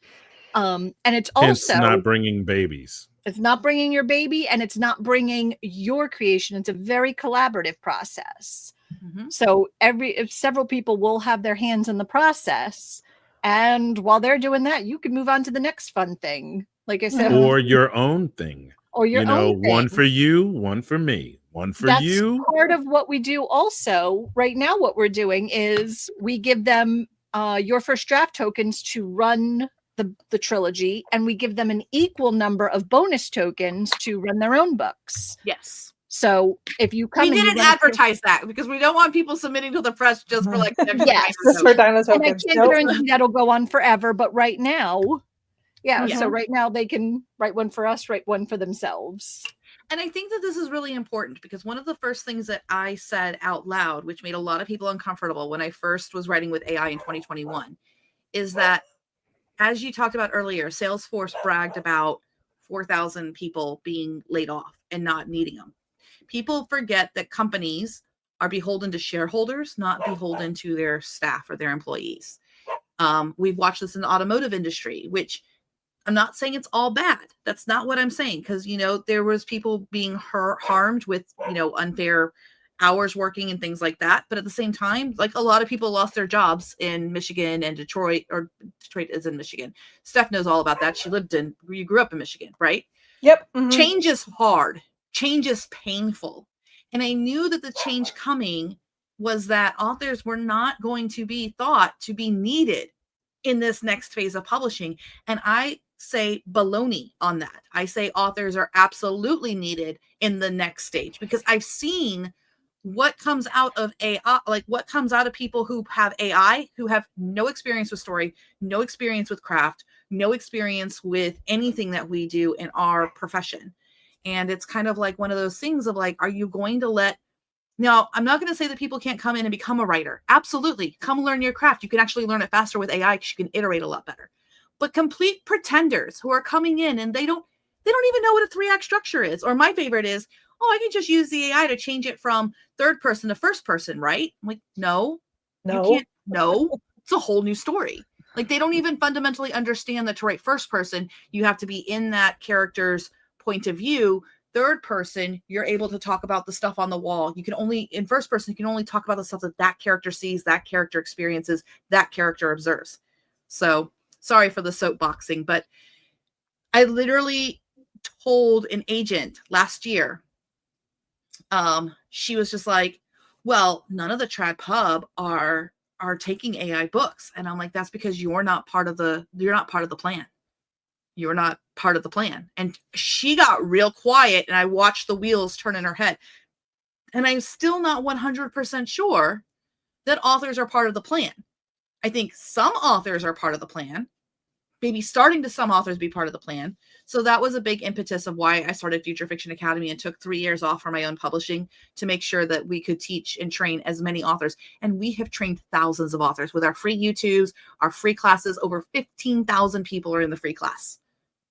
And it's Hence also not bringing babies. it's not bringing your baby, and it's not bringing your creation. It's a very collaborative process. So several people will have their hands in the process, and while they're doing that, you can move on to the next fun thing. Like I said, Or your own thing. or your own one thing. for you, one for me, one for That's you. part of what we do also. Right now, what we're doing is we give them your first draft tokens to run the trilogy, and we give them an equal number of bonus tokens to run their own books. Yes. So if you come, We and you didn't run a advertise that because we don't want people submitting to the press just for like an extra Yes. dino Just for token. dino and I tokens. can't Nope. guarantee that'll go on forever, but right now, yeah. Yeah. So right now they can write one for us, write one for themselves. And I think that this is really important because one of the first things that I said out loud, which made a lot of people uncomfortable when I first was writing with AI in 2021, is that, as you talked about earlier, Salesforce bragged about 4,000 people being laid off and not needing them. People forget that companies are beholden to shareholders, not beholden to their staff or their employees. We've watched this in the automotive industry, which I'm not saying it's all bad. That's not what I'm saying. Because, there was people being harmed with, unfair hours working and things like that. But at the same time, like a lot of people lost their jobs in Michigan and Detroit, or Detroit is in Michigan. Steph knows all about that. You grew up in Michigan, right? Yep. Mhm. Change is hard. Change is painful. And I knew that the change coming was that authors were not going to be thought to be needed in this next phase of publishing. And I say baloney on that. I say authors are absolutely needed in the next stage because I've seen what comes out of AI, like what comes out of people who have AI, who have no experience with story, no experience with craft, no experience with anything that we do in our profession. And it's kind of like one of those things of like, are you going to now, I'm not going to say that people can't come in and become a writer. Absolutely. Come learn your craft. You can actually learn it faster with AI because you can iterate a lot better. But complete pretenders who are coming in and they don't even know what a 3-act structure is. Or my favorite is, I can just use the AI to change it from third person to first person, right? I'm like, no, you can't. No, it's a whole new story. Like they don't even fundamentally understand that to write first person, you have to be in that character's point of view. Third person, you're able to talk about the stuff on the wall. In first person, you can only talk about the stuff that character sees, that character experiences, that character observes. So sorry for the soapboxing, but I literally told an agent last year, she was just like, well, none of the trad pub are taking AI books. And I'm like, that's because you're not part of the plan. You're not part of the plan. And she got real quiet and I watched the wheels turn in her head. And I'm still not 100% sure that authors are part of the plan. I think some authors are part of the plan, maybe starting to some authors be part of the plan. So that was a big impetus of why I started Future Fiction Academy and took 3 years off from my own publishing to make sure that we could teach and train as many authors. And we have trained thousands of authors with our free YouTubes, our free classes. Over 15,000 people are in the free class.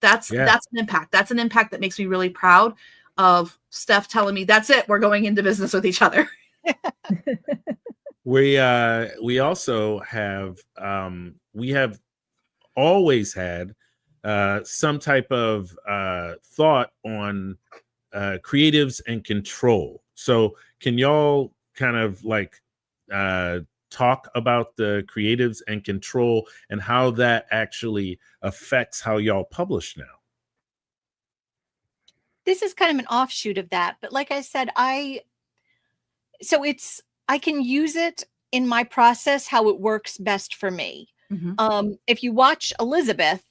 That's an impact. That's an impact that makes me really proud of Steph telling me, that's it, we're going into business with each other. We also have we have always had some type of thought on creatives and control. So can y'all kind of like talk about the creatives and control and how that actually affects how y'all publish now? This is kind of an offshoot of that, but like I said, I can use it in my process how it works best for me. If you watch Elizabeth,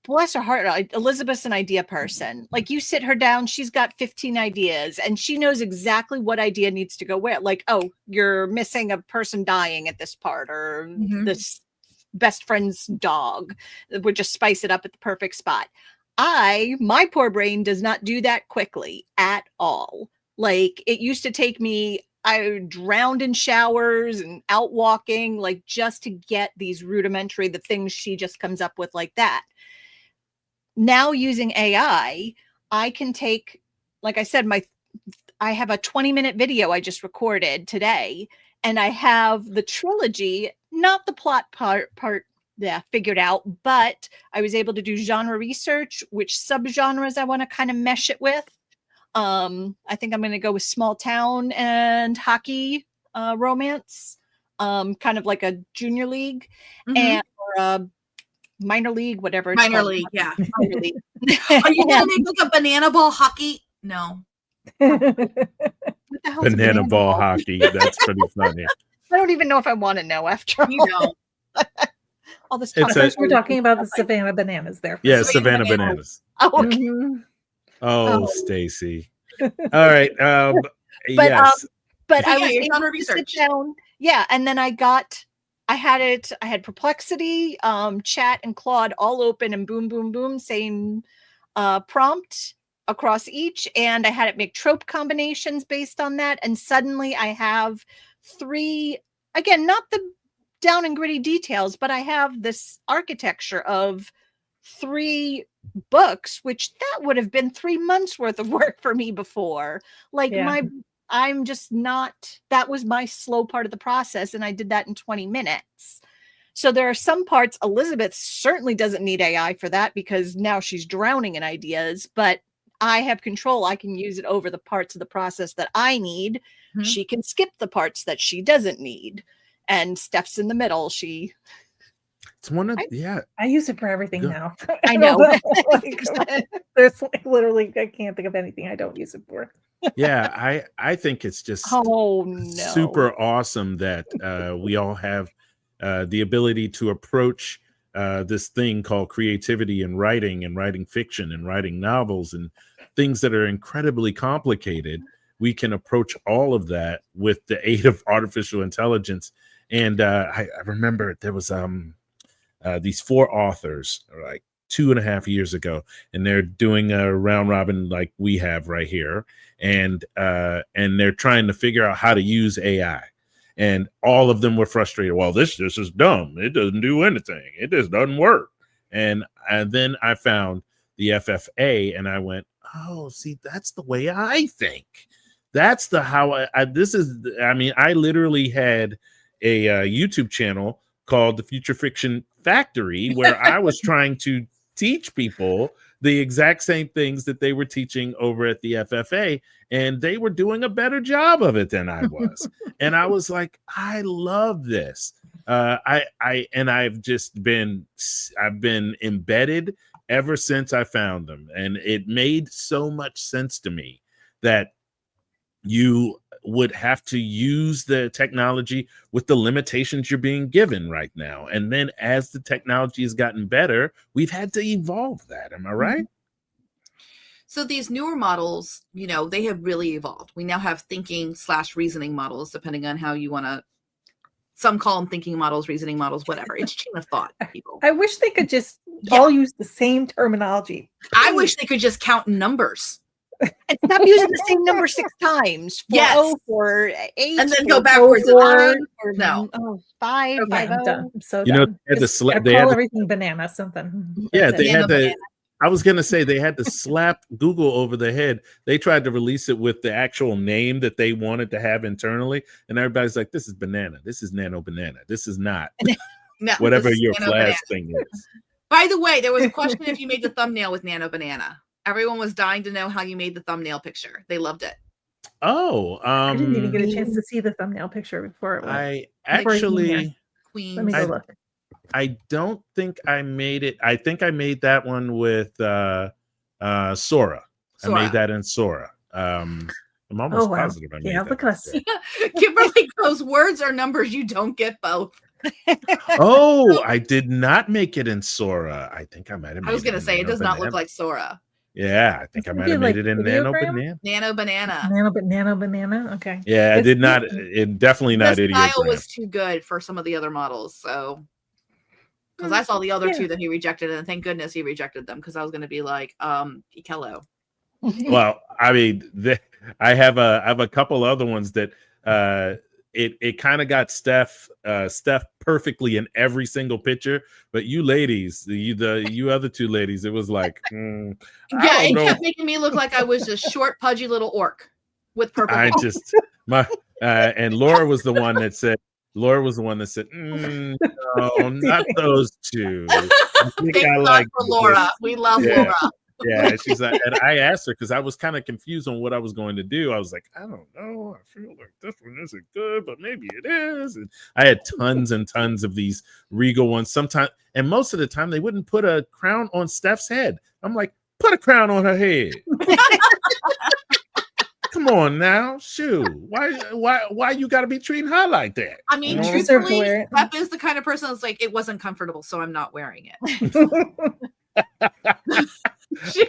bless her heart, Elizabeth's an idea person. Like, you sit her down, she's got 15 ideas and she knows exactly what idea needs to go where. Like, oh, you're missing a person dying at this part, or this best friend's dog. Would just spice it up at the perfect spot. My poor brain does not do that quickly at all. Like, it used to take me, I drowned in showers and out walking, like, just to get these rudimentary, the things she just comes up with like that. Now using AI, I can take, like I said, I have a 20-minute video I just recorded today, and I have the trilogy, not the plot part figured out, but I was able to do genre research, which subgenres I want to kind of mesh it with. I think I'm going to go with small town and hockey romance, kind of like a junior league and or a minor league, whatever. It's Minor called. league, yeah. Minor league. Are you going to make like a banana ball hockey? No. What the hell is a Banana ball hockey. That's pretty funny. I don't even know if I want to know after all. You know. All this It's talk. We're talking about the Savannah Bananas there. Yeah, Savannah Bananas. Oh, okay. Oh, Stacey. All right. But Yes. but I Yeah, was your able genre to research. sit down. Yeah, and then I had Perplexity, Chat, and Claude all open, and boom, boom, boom, same prompt across each, and I had it make trope combinations based on that, and suddenly I have 3, again, not the down and gritty details, but I have this architecture of 3 books, which that would have been 3 months worth of work for me before. Like, I'm just not, that was my slow part of the process, and I did that in 20 minutes. So there are some parts, Elizabeth certainly doesn't need AI for that, because now she's drowning in ideas, but I have control. I can use it over the parts of the process that I need. She can skip the parts that she doesn't need. And Steph's in the middle. It's one of, I use it for everything now. I know. There's like literally, I can't think of anything I don't use it for. Yeah, I think it's just super awesome that we all have the ability to approach this thing called creativity and writing fiction and writing novels and things that are incredibly complicated. We can approach all of that with the aid of artificial intelligence. And I remember there was these 4 authors like 2.5 years ago, and they're doing a round robin like we have right here, and they're trying to figure out how to use AI, and all of them were frustrated. Well, this is dumb. It doesn't do anything. It just doesn't work. And then I found the FFA, and I went, oh, see, that's the way I think. That's the how I literally had a YouTube channel called the Future Fiction Factory, where I was trying to teach people the exact same things that they were teaching over at the FFA, and they were doing a better job of it than I was. And I was like, I love this. I've been embedded ever since I found them, and it made so much sense to me that you would have to use the technology with the limitations you're being given right now. And then as the technology has gotten better, we've had to evolve that. Am I right? So these newer models, they have really evolved. We now have thinking/reasoning models, depending on how you want to. Some call them thinking models, reasoning models, whatever. It's chain of thought, people. I wish they could just all use the same terminology. I wish they could just count numbers. And stop using the same number 6 times. 4 8, and then go backwards. 4, no. 5. Okay, I'm done. I'm so They had they call everything banana something. Yeah, That's they it. had to. I was gonna say they had to slap Google over the head. They tried to release it with the actual name that they wanted to have internally, and everybody's like, "This is banana. This is nano banana. This is not whatever your flash thing is." By the way, there was a question if you made the thumbnail with nano banana. Everyone was dying to know how you made the thumbnail picture. They loved it. Oh, I didn't even get a chance to see the thumbnail picture before it went. I Before you came here. actually, Queen. Let me go look. I don't think I made it. I think I made that one with Sora. I made that in Sora. I'm almost positive I made Yeah, that. look at us. Kimberly, those words are numbers. You don't get both. Oh, I did not make it in Sora. I think I might have made it. I was going to in say, it Nano does not look Banana. like Sora. Yeah, I think I Isn't might it have like made it in Nano Ideogram? Banana. Nano banana. Nano banana. Okay. Yeah, I It's did not. cute. It definitely not The style ideogram. was too good for some of the other models. So, because I saw the other Yeah. two that he rejected, and thank goodness he rejected them, because I was going to be like, Ikello. Well, I mean, I have a couple other ones that it kind of got Steph perfectly in every single picture, but you ladies, you other two ladies, it was like, I Yeah, don't it know. kept making me look like I was a short, pudgy little orc with purple. I balls. just and Laura was the one that said, no, not those two. I think Thank I God like for Laura. We love Laura. Yeah, she's like, and I asked her because I was kind of confused on what I was going to do. I was like, I don't know. I feel like this one isn't good, but maybe it is. And I had tons and tons of these regal ones. Sometimes, and most of the time, they wouldn't put a crown on Steph's head. I'm like, put a crown on her head. Come on now, shoot. Why you got to be treating her like that? I mean, You truthfully, deserve to wear it. Steph is the kind of person that's like, it wasn't comfortable, so I'm not wearing it.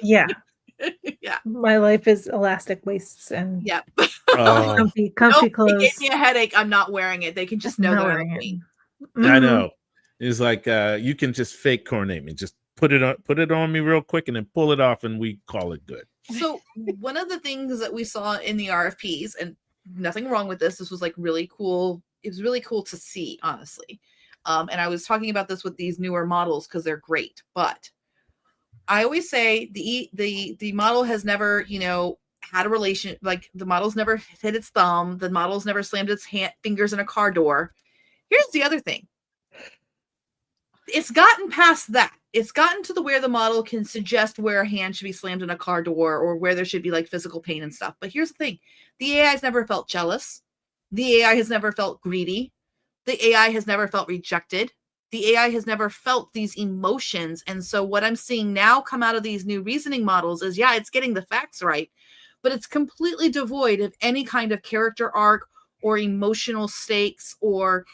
Yeah. Yeah. My life is elastic waists and Yep. Oh, comfy Nope, it clothes. gave me a headache. I'm not wearing it. They can just know Not that I'm wearing a it. queen. I Mhm. know. It's like you can just fake coronate me. Just put it on me real quick and then pull it off, and we call it good. So one of the things that we saw in the RFPs, and nothing wrong with this was like really cool. It was really cool to see, honestly. And I was talking about this with these newer models because they're great. But I always say the model has never, had a relation, like the model's never hit its thumb, the model's never slammed its fingers in a car door. Here's the other thing. It's gotten past that. It's gotten to the where the model can suggest where a hand should be slammed in a car door or where there should be like physical pain and stuff. But here's the thing. The AI has never felt jealous. The AI has never felt greedy. The AI has never felt rejected. The AI has never felt these emotions. And so what I'm seeing now come out of these new reasoning models is, yeah, it's getting the facts right, but it's completely devoid of any kind of character arc or emotional stakes or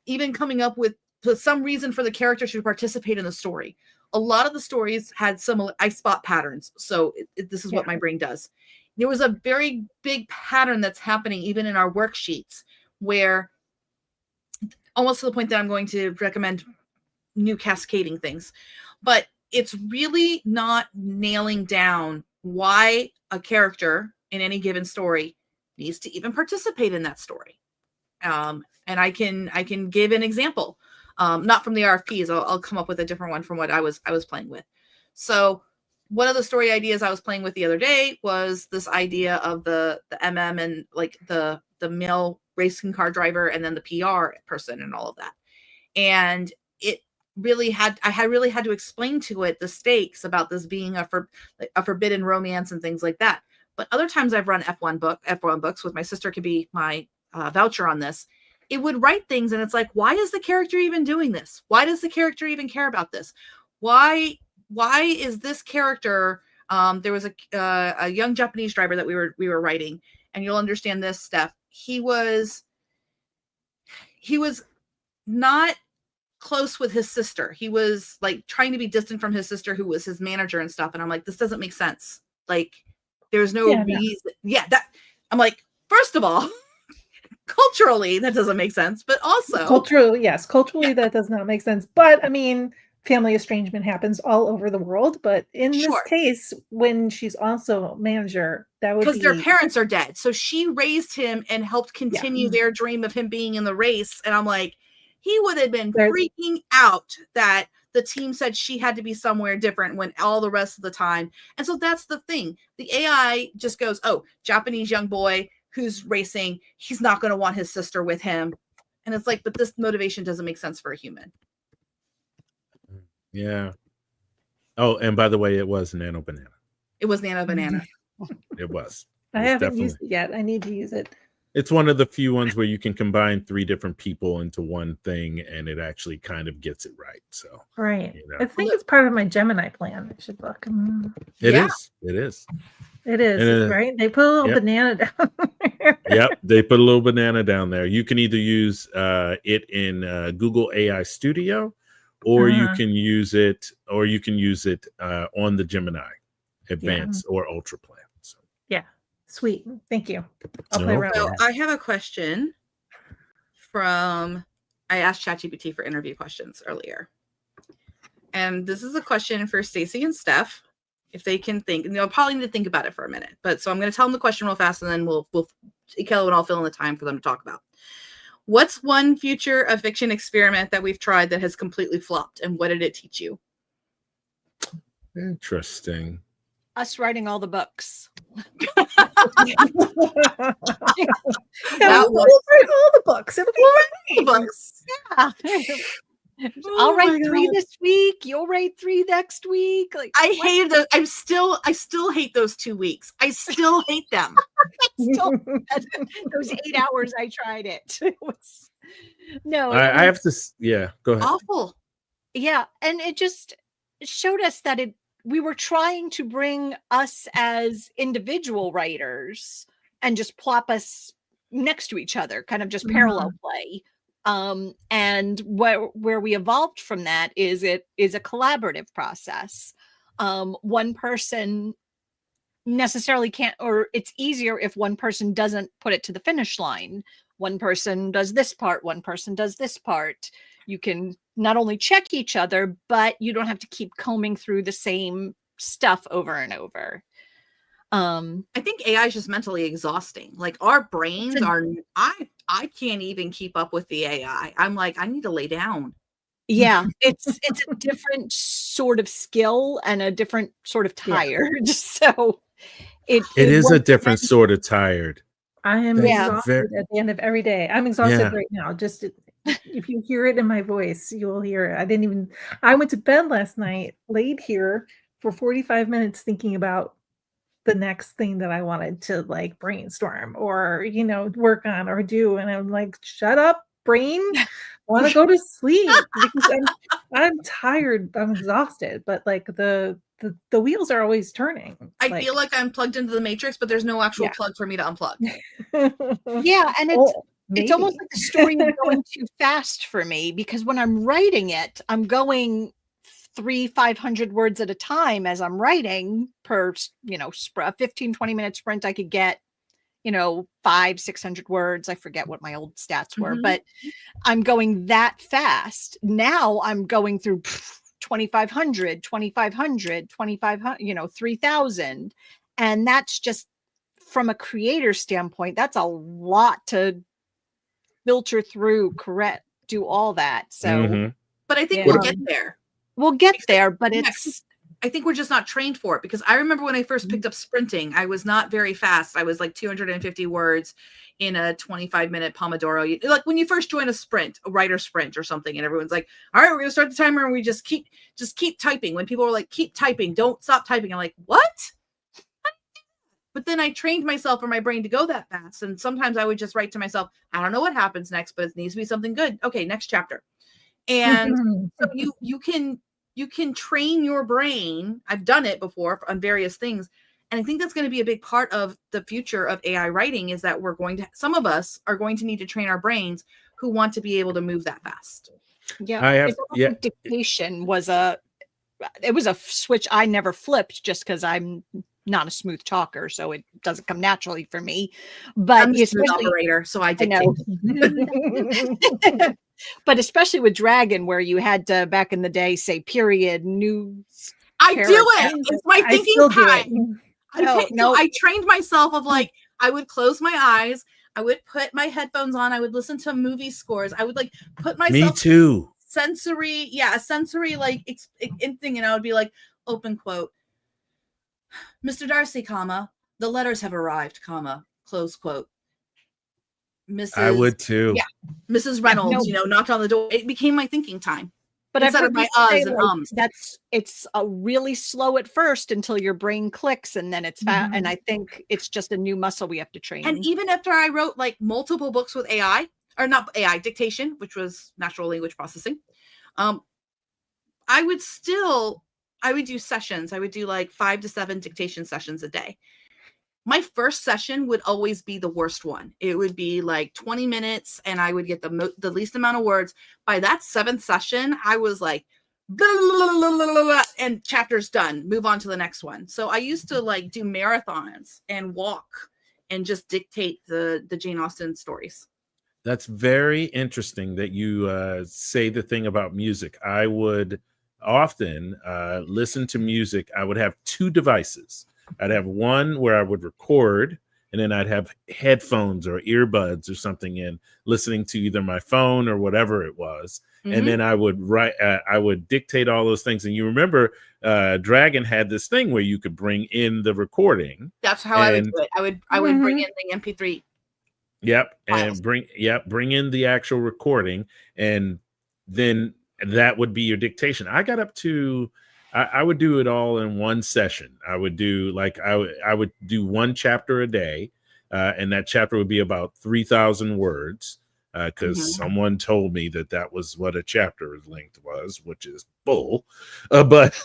even coming up with some reason for the character to participate in the story. A lot of the stories had similar, I spot patterns. So this is what my brain does. There was a very big pattern that's happening even in our worksheets where almost to the point that I'm going to recommend new cascading things, but it's really not nailing down why a character in any given story needs to even participate in that story. And I can give an example, not from the RFPs. I'll come up with a different one from what I was playing with. So one of the story ideas I was playing with the other day was this idea of the MM and like the male racing car driver and then the PR person and all of that. And it really I really had to explain to it the stakes about this being a forbidden romance and things like that. But other times I've run F1 books with my sister, could be my voucher on this. It would write things and it's like, why is the character even doing this? Why does the character even care about this? Why is this character? There was a young Japanese driver that we were writing, and you'll understand this, Steph. He was not close with his sister. He was like trying to be distant from his sister, who was his manager and stuff. And I'm like, this doesn't make sense. Like, there's no reason. Yeah, that I'm like, first of all, culturally, that doesn't make sense. But also culturally, that does not make sense. But I mean, family estrangement happens all over the world. But in this case, when she's also manager, that would be because their parents are dead. So she raised him and helped continue their dream of him being in the race. And I'm like, he would have been freaking out that the team said she had to be somewhere different when all the rest of the time. And so that's the thing. The AI just goes, oh, Japanese young boy who's racing, he's not going to want his sister with him. And it's like, but this motivation doesn't make sense for a human. Yeah. Oh, and by the way, it was Nano Banana. It was Nano Banana. It was. I It's haven't used definitely- it yet. I need to use it. It's one of the few ones where you can combine 3 different people into one thing, and it actually kind of gets it right. So Right. you know. I think it's part of my Gemini plan. I should look. it Yeah. is. It is. It is, And, right? They put a little yep. banana down there. Yep, they put a little banana down there. You can either use it in Google AI Studio, or you can use it, on the Gemini Advanced or Ultra plan. So. Yeah. Sweet. Thank you. I'll play around So with that. I have a question I asked ChatGPT for interview questions earlier. And this is a question for Stacey and Steph. If they can think, and they'll probably need to think about it for a minute. But so I'm going to tell them the question real fast, and then we'll Kelly and I'll fill in the time for them to talk about. What's one future of fiction experiment that we've tried that has completely flopped, and what did it teach you? Interesting. Us writing all the books. We'll write all the books. It'll be Books. Yeah. I'll Oh my write 3 God. this week. You'll write 3 next week. Like I hated those. I still hate those 2 weeks. I still hate them. still, those 8 hours I tried it. It was no. it I was- have to. Go ahead. Awful. Yeah, and it just showed us that we were trying to bring us as individual writers and just plop us next to each other, kind of just parallel play. And where we evolved from that is it is a collaborative process. One person necessarily can't, or it's easier if one person doesn't put it to the finish line. One person does this part, one person does this part. You can not only check each other, but you don't have to keep combing through the same stuff over and over. I think AI is just mentally exhausting. Like our brains I can't even keep up with the AI. I'm like, I need to lay down. Yeah, it's a different sort of skill and a different sort of tired. So it is a wasn't different meant- sort of tired. I am Yeah. exhausted at the end of every day. I'm exhausted Yeah. right now. Just if you hear it in my voice, you will hear it. I went to bed last night, laid here for 45 minutes thinking about the next thing that I wanted to like brainstorm or, work on or do. And I'm like, shut up, brain. I want to go to sleep because I'm tired. I'm exhausted, but like the wheels are always turning. I feel like I'm plugged into the matrix, but there's no actual Yeah. plug for me to unplug. Yeah, and it's almost maybe. like the story is going too fast for me because when I'm writing it, I'm going 300-500 words at a time as I'm writing per, 15-20 minute sprint. I could get, 500-600 words. I forget what my old stats were, but I'm going that fast. Now I'm going through 2,500, 2,500, 2,500, 3,000. And that's just from a creator standpoint, that's a lot to filter through, correct, do all that. So Mhm. But I think Yeah. we'll get there. we'll get there, but Yeah, it's I think we're just not trained for it because I remember when I first picked up sprinting, I was not very fast. I was like 250 words in a 25-minute Pomodoro. Like when you first join a writer sprint or something, and everyone's like, all right, we're going to start the timer and we just keep typing. When people were like, keep typing, don't stop typing. I'm like, what? But then I trained myself for my brain to go that fast. And sometimes I would just write to myself, I don't know what happens next, but it needs to be something good. Okay, next chapter. And so you can train your brain. I've done it before on various things. And I think that's going to be a big part of the future of AI writing is that some of us are going to need to train our brains who want to be able to move that fast. yeah. Dictation was a switch I never flipped just because I'm not a smooth talker, so it doesn't come naturally for me. But I'm a smooth operator, so I dictate. But especially with Dragon, where you had to back in the day say period, news. I do it. It's my thinking time. I trained myself of like I would close my eyes, I would put my headphones on, I would listen to movie scores, I would like put myself Me too. sensory like thing, and I would be like, open quote, Mr. Darcy, comma, the letters have arrived, comma, close quote. I would too. Yeah, Mrs. Reynolds, knocked on the door. It became my thinking time. But Instead I've of heard my you say, uhs and like, ums. it's really slow at first until your brain clicks, and then it's fast. And I think it's just a new muscle we have to train. And even after I wrote like multiple books with AI, or not AI, dictation, which was natural language processing, I would do sessions. I would do like 5 to 7 dictation sessions a day. My first session would always be the worst one. It would be like 20 minutes and I would get the least amount of words. By that 7th session, I was like, blah, blah, blah, blah, blah, and chapter's done. Move on to the next one. So I used to like do marathons and walk and just dictate the Jane Austen stories. That's very interesting that you say the thing about music. I would often listen to music. I would have 2 devices. I'd have one where I would record, and then I'd have headphones or earbuds or something in, listening to either my phone or whatever it was. And then I would write. I would dictate all those things. And you remember, Dragon had this thing where you could bring in the recording. That's how I would do it. I would bring in the MP3. Yep, files. and bring in the actual recording, and then that would be your dictation. I got up to. I would do it all in one session. I would do like I would do 1 chapter a day, and that chapter would be about 3,000 words, because someone told me that was what a chapter length was, which is bull. But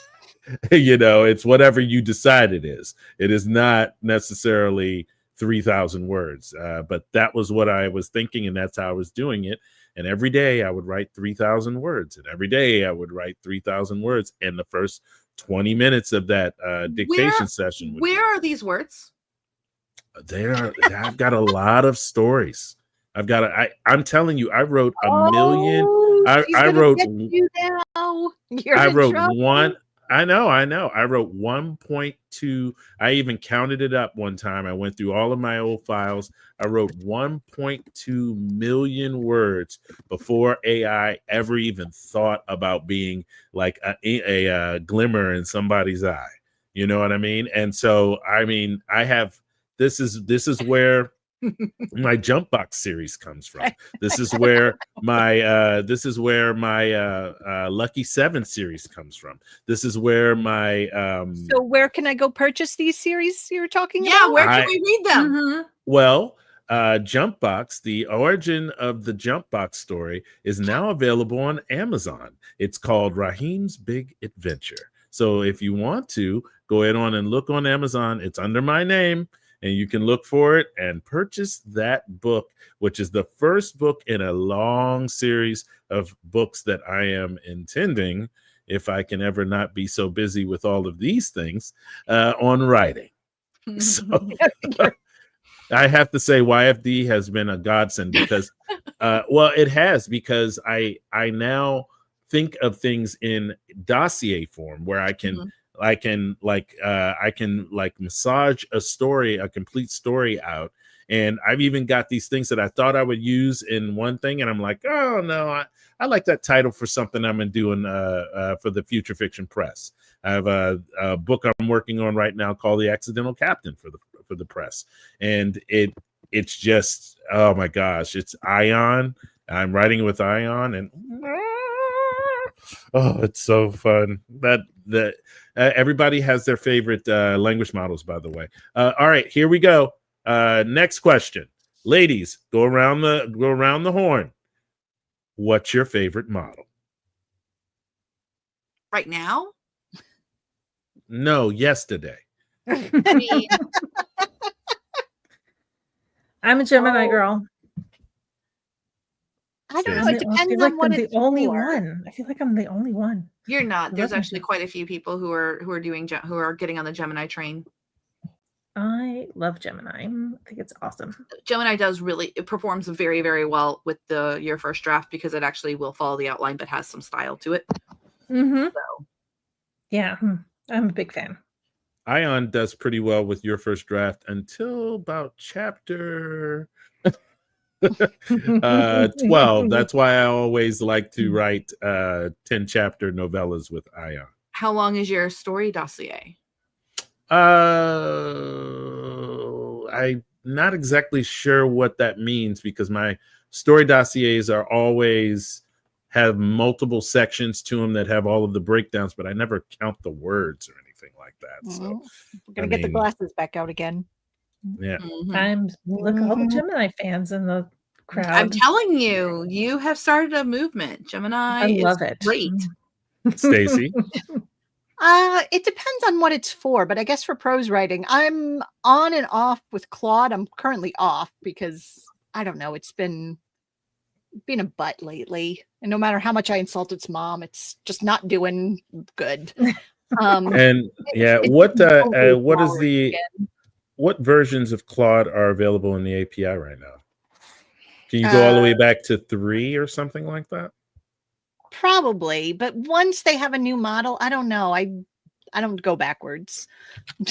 it's whatever you decide it is. It is not necessarily 3,000 words, but that was what I was thinking, and that's how I was doing it. And every day I would write 3,000 words, and every day I would write 3,000 words. And the first 20 minutes of that dictation session. Where are these words? I've got a lot of stories. I'm telling you, I wrote a million. I wrote one. I know. I wrote 1.2. I even counted it up one time. I went through all of my old files. I wrote 1.2 million words before AI ever even thought about being like a glimmer in somebody's eye. You know what I mean? And so, I mean, I have, this is where my jump box series comes from. This is where my Lucky 7 series comes from. This is where my So where can I go purchase these series you're talking about? Yeah, where can we read them? Well, Jump Box, the origin of the Jump Box story, is now available on Amazon. It's called Raheem's Big Adventure. So if you want to, go ahead on and look on Amazon. It's under my name, and you can look for it and purchase that book, which is the first book in a long series of books that I am intending, if I can ever not be so busy with all of these things, on writing. So I have to say YFD has been a godsend because, it has, because I now think of things in dossier form where I can massage a complete story out. And I've even got these things that I thought I would use in one thing, and I'm like, oh no, I like that title for something I'm doing for the Future Fiction Press. I have a book I'm working on right now called The Accidental Captain for the press, and it's just, oh my gosh, it's Ion. I'm writing with Ion, and oh, it's so fun. Everybody has their favorite language models, by the way. All right, here we go. Next question, ladies, go around the horn. What's your favorite model? Right now? No, yesterday. I'm a Gemini girl. I don't know. I It depends feel on like what I'm the it's only for. one. I feel like I'm the only one. You're not. There's Love actually Gemini. quite a few people who are getting on the Gemini train. I love Gemini. I think it's awesome. Gemini it performs very, very well with your first draft because it actually will follow the outline but has some style to it. So. Yeah, I'm a big fan. Ion does pretty well with your first draft until about chapter 12. That's why I always like to write 10 chapter novellas with Ion. How long is your story dossier? I'm not exactly sure what that means because my story dossiers are always have multiple sections to them that have all of the breakdowns, but I never count the words or anything like that. So we're gonna get the glasses back out again. yeah. Look at all the Mhm. Gemini fans in the crowd. I'm telling you, you have started a movement. Gemini I love is it. great. Stacey? It depends on what it's for, but I guess for prose writing, I'm on and off with Claude. I'm currently off because I don't know, it's been a butt lately. And no matter how much I insult its mom, it's just not doing good. And yeah, it's what totally what is flowering the again. what versions of Claude are available in the API right now? Can you go all the way back to 3 or something like that? Probably, but once they have a new model, I don't know. I don't go backwards.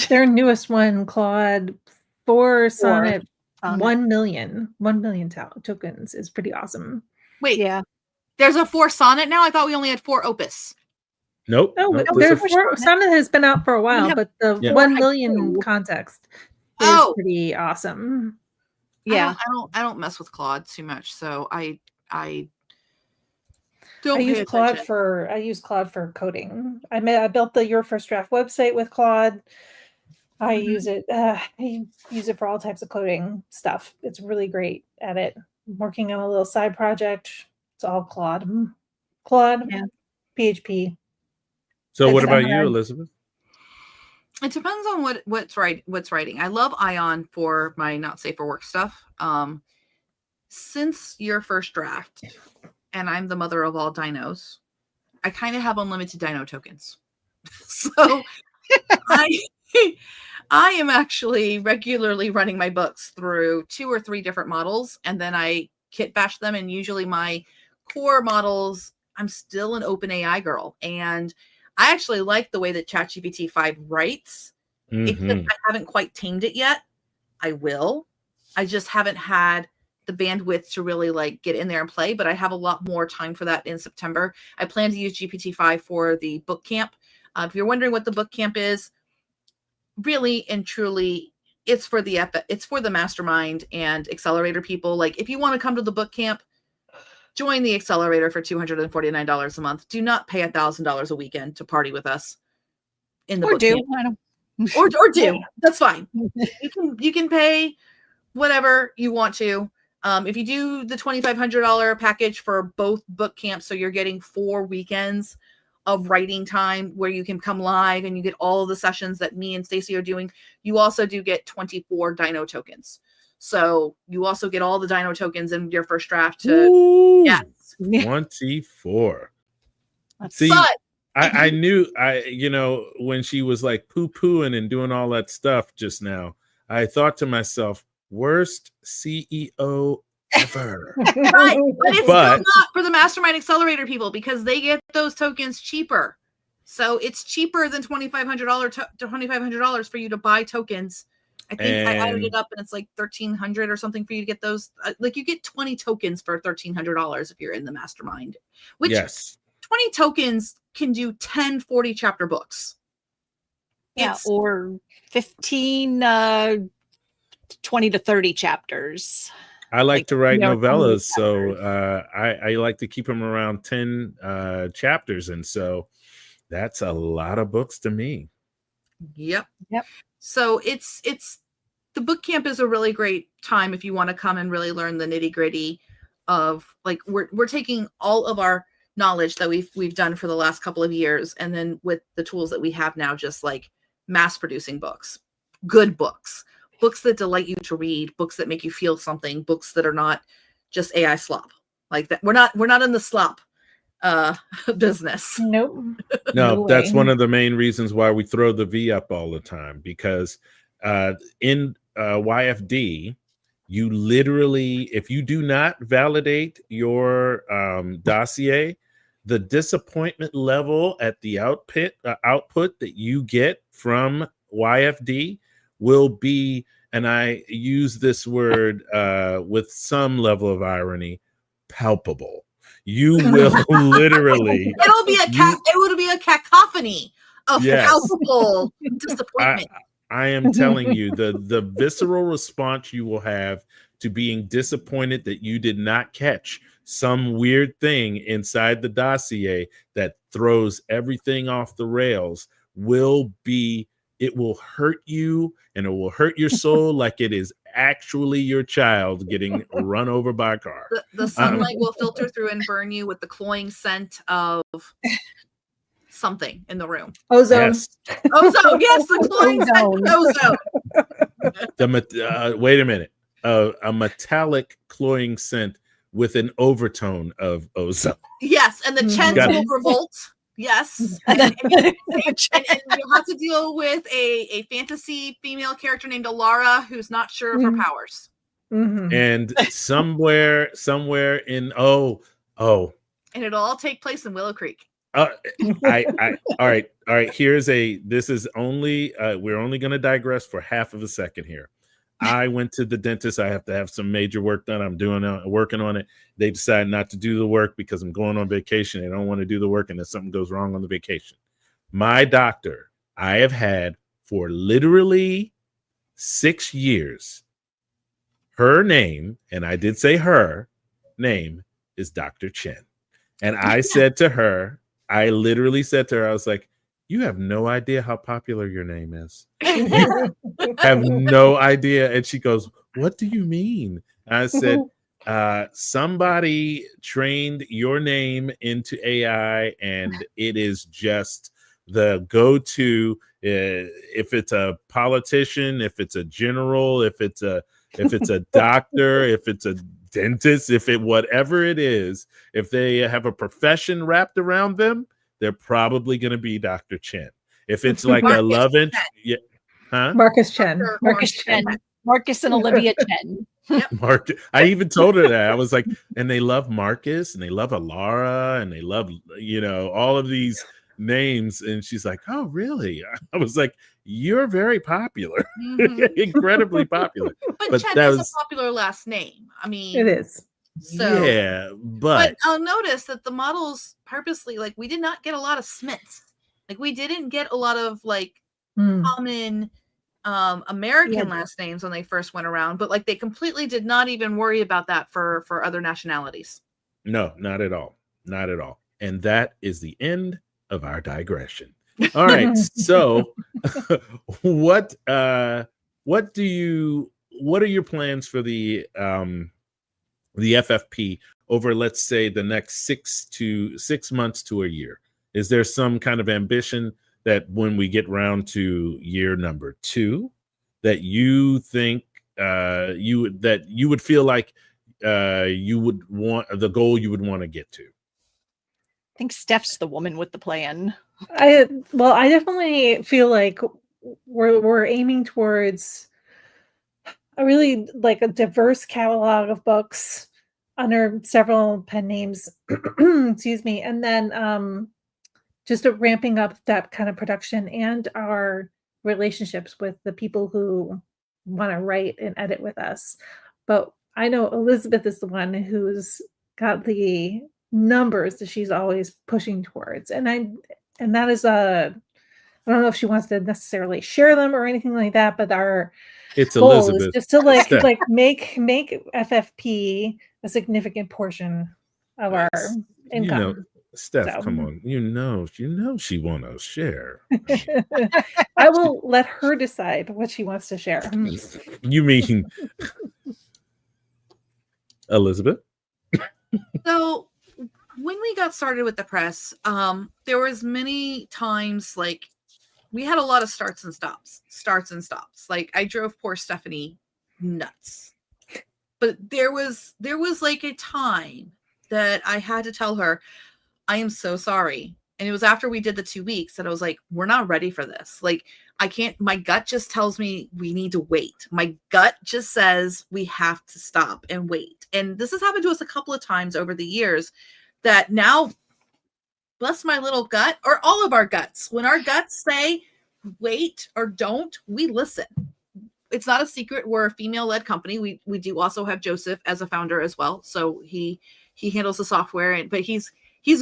Their newest one, Claude, for Sonnet, Sonnet. 1 million tokens is pretty awesome. Wait, Yeah. there's a 4 Sonnet now? I thought we only had 4 Opus. Nope. Oh, nope. their This is- Sonnet has been out for a while, have but the Yeah. 1 4 million haiku. context is Oh. pretty awesome. Yeah. I don't mess with Claude too much, so I I don't use pay Claude attention. for coding. I built the Your First Draft website with Claude. I use it. I use it for all types of coding stuff. It's really great at it. I'm working on a little side project. It's all Claude. Claude, Yeah. PHP. So what It's about not you, hard. Elizabeth? It depends on what's writing. I love Ion for my not safe for work stuff. Since Your First Draft, and I'm the mother of all dinos, I kind of have unlimited dino tokens. So I am actually regularly running my books through 2 or 3 different models, and then I kit bash them. And usually my core models, I'm still an OpenAI girl, and I actually like the way that ChatGPT 5 writes. It's just, I haven't quite tamed it yet. I will. I just haven't had the bandwidth to really like get in there and play, but I have a lot more time for that in September. I plan to use GPT-5 for the book camp. If you're wondering what the book camp is, really and truly, it's for the mastermind and accelerator people. Like, if you want to come to the book camp, join the accelerator for $249 a month. Do not pay $1,000 a weekend to party with us in the Or book do. camp. I don't Or do. That's fine. You can pay whatever you want to. If you do the $2,500 package for both book camps, so you're getting 4 weekends of writing time where you can come live and you get all of the sessions that me and Stacey are doing, you also do get 24 dino tokens. So you also get all the dino tokens in Your First Draft to Ooh, yes. 24. That's- See, But I knew when she was like poo-pooing and doing all that stuff just now, I thought to myself, worst CEO ever. right, but it's still not for the mastermind accelerator people because they get those tokens cheaper. So it's cheaper than $2,500 for you to buy tokens. I think I added it up and it's like $1,300 or something for you to get those. Like, you get 20 tokens for $1,300 if you're in the mastermind, which Yes. 20 tokens can do 10 40 chapter books. Yeah, It's- or 15 20 to 30 chapters. I like to write there are so many novellas, so I like to keep them around 10 chapters, and so that's a lot of books to me. Yep. Yep. So it's the book camp is a really great time if you want to come and really learn the nitty-gritty of, like, we're taking all of our knowledge that we've done for the last couple of years, and then with the tools that we have now, just like mass producing books, good books that delight you to read, books that make you feel something, books that are not just AI slop like that. We're not in the slop business. Nope. No, that's way. one of the main reasons why we throw the V up all the time, because in YFD, you literally, if you do not validate your dossier, the disappointment level at the output that you get from YFD will be, and I use this word with some level of irony, palpable. You will literally. It would be a cacophony of Yes. palpable disappointment. I am telling you, the visceral response you will have to being disappointed that you did not catch some weird thing inside the dossier that throws everything off the rails, it will hurt you, and it will hurt your soul like it is actually your child getting run over by a car. The sunlight will filter through and burn you with the cloying scent of something in the room. Ozone. Yes. Ozone, yes, the cloying scent of ozone. Wait a minute. A metallic cloying scent with an overtone of ozone. Yes, and the Chens Got will it. revolt. Yes. And you'll have to deal with a fantasy female character named Alara who's not sure of her powers. Mhm. And somewhere in And it'll all take place in Willow Creek. all right. This is only we're only going to digress for half of a second here. I went to the dentist. I have to have some major work done. I'm working on it. They decide not to do the work because I'm going on vacation. They don't want to do the work, and then something goes wrong on the vacation. My doctor, I have had for literally 6 years. Her name, and I did say her name, is Dr. Chen. And I said to her, I literally said to her, I was like, you have no idea how popular your name is. Have no idea. And she goes, what do you mean? I said, somebody trained your name into AI, and it is just the go-to. If it's a politician, if it's a general, if it's a doctor, if it's a dentist, whatever it is, if they have a profession wrapped around them, they're probably going to be Dr. Chen. If it's like Marcus a love and Marcus Chen. Marcus Chen. Marcus and Olivia Chen. Marcus. I even told her that. I was like, and they love Marcus, and they love Alara, and they love, all of these names. And she's like, oh, really? I was like, you're very popular. Incredibly popular. But Chen is a popular last name. I mean, It is. So, yeah, but I'll notice that the models purposely, like, we did not get a lot of Smiths. Like, we didn't get a lot of common American last names when they first went around, but like they completely did not even worry about that for other nationalities. No, not at all. Not at all. And that is the end of our digression. All right. So what are your plans for the FFP over, let's say, the next 6 months to a year? Is there some kind of ambition that when we get round to year number 2, that you think you would feel like you would want the goal you would want to get to? I think Steph's the woman with the plan. I definitely feel like we're aiming towards a really a diverse catalog of books under several pen names. Excuse me. And then just ramping up that kind of production and our relationships with the people who want to write and edit with us. But I know Elizabeth is the one who's got the numbers that she's always pushing towards. And that is I don't know if she wants to necessarily share them or anything like that, but our goal Elizabeth. is just to make FFP a significant portion of our income. Steph, come on. You know she want to share. I will let her decide what she wants to share. You mean Elizabeth? So when we got started with the press, there was many times we had a lot of starts and stops. Like, I drove poor Stephanie nuts. But there was a time that I had to tell her, I am so sorry. And it was after we did the 2 weeks that I was like, we're not ready for this. Like, I can't, my gut just tells me we need to wait. My gut just says we have to stop and wait. And this has happened to us a couple of times over the years that now, bless my little gut, or all of our guts, when our guts say wait or don't, we listen. It's not a secret. We're a female-led company. We do also have Joseph as a founder as well. So he handles the software, but he's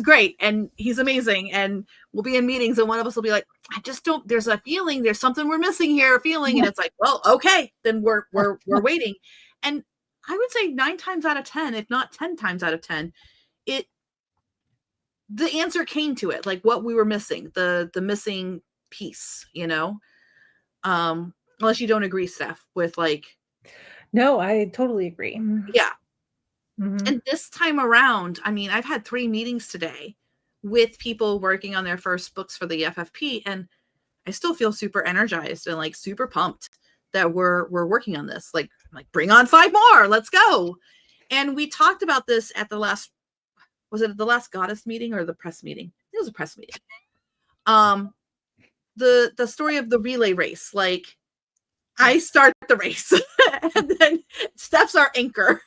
great and he's amazing. And we'll be in meetings and one of us will be like, I just don't, there's a feeling, there's something we're missing here, a feeling. And it's like, well, okay, then we're waiting. And I would say 9 times out of 10, if not 10 times out of 10, the answer came to it, like what we were missing, the missing piece, unless you don't agree, Steph, with like, No, I totally agree. yeah. Mhm. And this time around, I mean, I've had 3 meetings today with people working on their first books for the FFP, and I still feel super energized and like super pumped that we're working on this. Like bring on 5 more, let's go. And we talked about this at the last, was it the last goddess meeting or the press meeting? It was a press meeting. The story of the relay race, like I start the race and then Steph's our anchor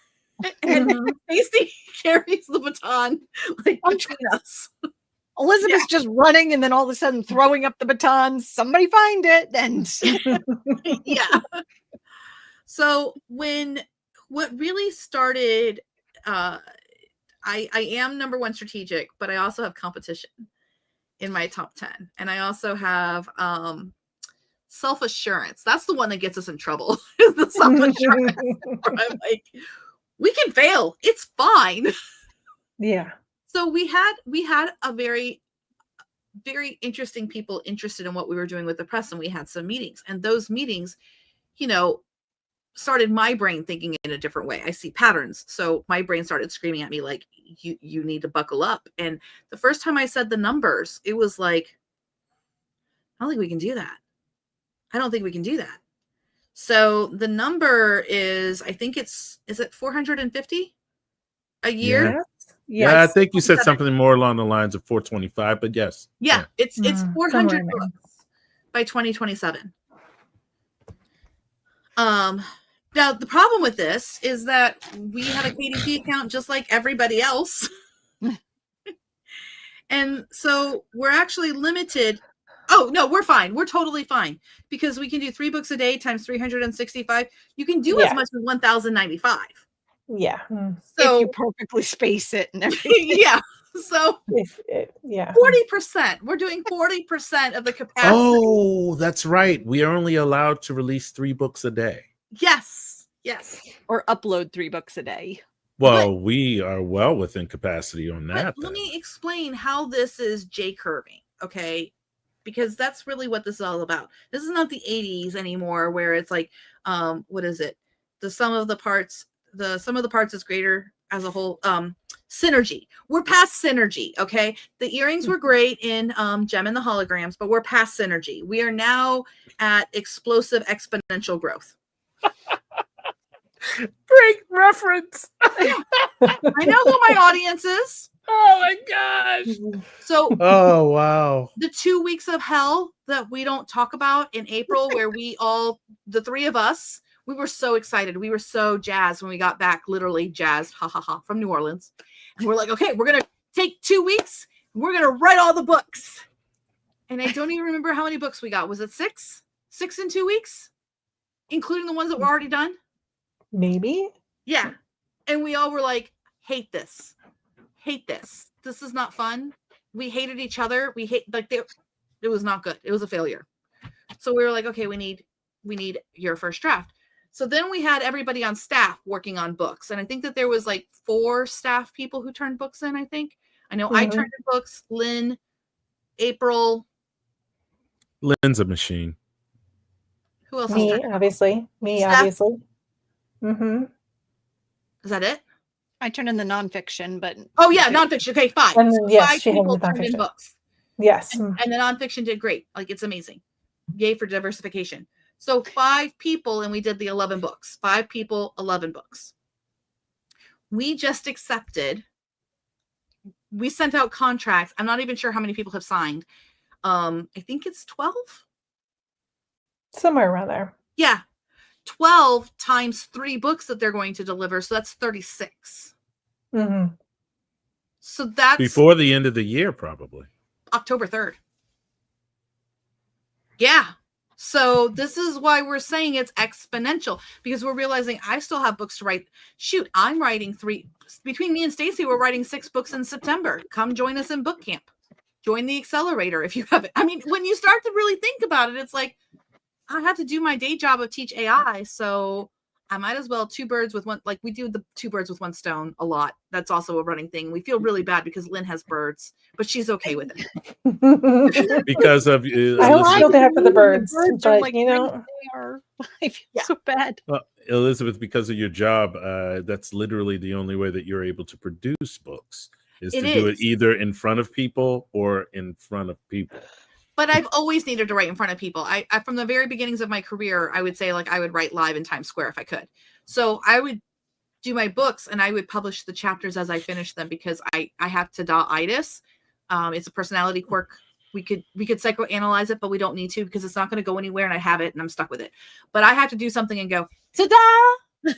and Stacey carries the baton like between us. Elizabeth's just running and then all of a sudden throwing up the batons. Somebody find it. And Yeah. So what really started, I am number 1 strategic, but I also have competition in my top 10. And I also have self-assurance. That's the one that gets us in trouble. The self-assurance. I'm like, we can fail. It's fine. Yeah. So we had a very, very interesting people interested in what we were doing with the press, and we had some meetings. And those meetings, started my brain thinking in a different way. I see patterns. So my brain started screaming at me like, you need to buckle up. And the first time I said the numbers, it was like, I don't think we can do that. I don't think we can do that. So the number is, I think is it 450 a year? Yeah, I think you said something more along the lines of 425, but yes. Yeah, it's 400 somewhere books by 2027. Now the problem with this is that we have a KDP account just like everybody else. And so we're actually limited. Oh, no, we're fine. We're totally fine because we can do 3 books a day times 365. You can do as much as 1,095. Yeah. So if you perfectly space it and everything. yeah. So 40%. We're doing 40% of the capacity. Oh, that's right. We are only allowed to release 3 books a day. Yes. Or upload 3 books a day. Well, we are well within capacity on that. Let me explain how this is J-curving, okay? Because that's really what this is all about. This is not the 80s anymore where it's like, what is it? The sum of the parts is greater as a whole. Synergy. We're past synergy, okay? The earrings were great in Gem and the Holograms, but we're past synergy. We are now at explosive exponential growth. Great reference. I know who my audience is. Oh my gosh. So oh wow. The 2 weeks of hell that we don't talk about in April, where the 3 of us, we were so excited. We were so jazzed when we got back, literally jazzed, from New Orleans. And we're like, okay, we're going to take 2 weeks. We're going to write all the books. And I don't even remember how many books we got. Was it 6? 6 in 2 weeks? Including the ones that were already done? Maybe. Yeah. And we all were like, hate this. This is not fun. We hated each other. It was not good. It was a failure. So we were like, okay, we need your first draft. So then we had everybody on staff working on books. And I think that there was like 4 staff people who turned books in, I think. I know I turned in books, Lynn, April. Lynn's a machine. Who else? Me, obviously. Steph? Obviously. Mm-hmm. Is that it? I turned in the nonfiction, but nonfiction. Okay, 5. And So yes, 5 she had people the turned in nonfiction. books. Yes. And the nonfiction did great. Like, it's amazing. Yay for diversification. So 5 people, and we did the 11 books. 5 people, 11 books. We just accepted. We sent out contracts. I'm not even sure how many people have signed. I think it's 12. Somewhere around there. Yeah. 12 times 3 books that they're going to deliver. So that's 36. Mm-hmm. So that's before the end of the year, probably. October 3rd. Yeah. So this is why we're saying it's exponential, because we're realizing I still have books to write. Shoot, I'm writing 3. Between me and Stacey, we're writing 6 books in September. Come join us in book camp. Join the accelerator if you haven't. I mean, when you start to really think about it, it's like, I have to do my day job of teach AI. So I might as well two birds with one, like we do the two birds with one stone a lot. That's also a running thing. We feel really bad because Lynn has birds, but she's okay with it. Because of I don't Elizabeth. feel bad for the birds, are but like you know, right there. I feel Yeah. so bad. Well, Elizabeth, because of your job, that's literally the only way that you're able to produce books is It to do it is. either in front of people or in front of people. But I've always needed to write in front of people. I from the very beginnings of my career, I would say like I would write live in Times Square if I could. So I would do my books and I would publish the chapters as I finished them because I have Tadaitis. It's a personality quirk. We could psychoanalyze it, but we don't need to because it's not going to go anywhere and I have it and I'm stuck with it. But I have to do something and go, ta-da!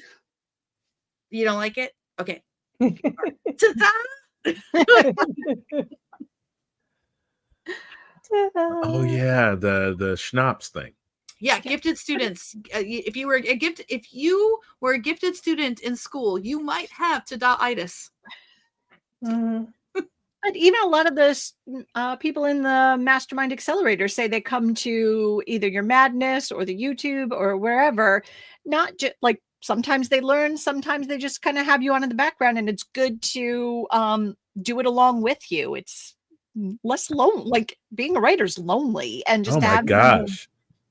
You don't like it? Okay. Ta-da! Oh yeah, the schnapps thing. Yeah, gifted students. If you were a gifted student in school, you might have Tadaitis. Mhm. But even a lot of the people in the Mastermind Accelerator say they come to either your madness or the YouTube or wherever, not just like sometimes they learn, sometimes they just kind of have you on in the background, and it's good to do it along with you. It's less lonely, like being a writer's lonely, and just Oh to my have gosh.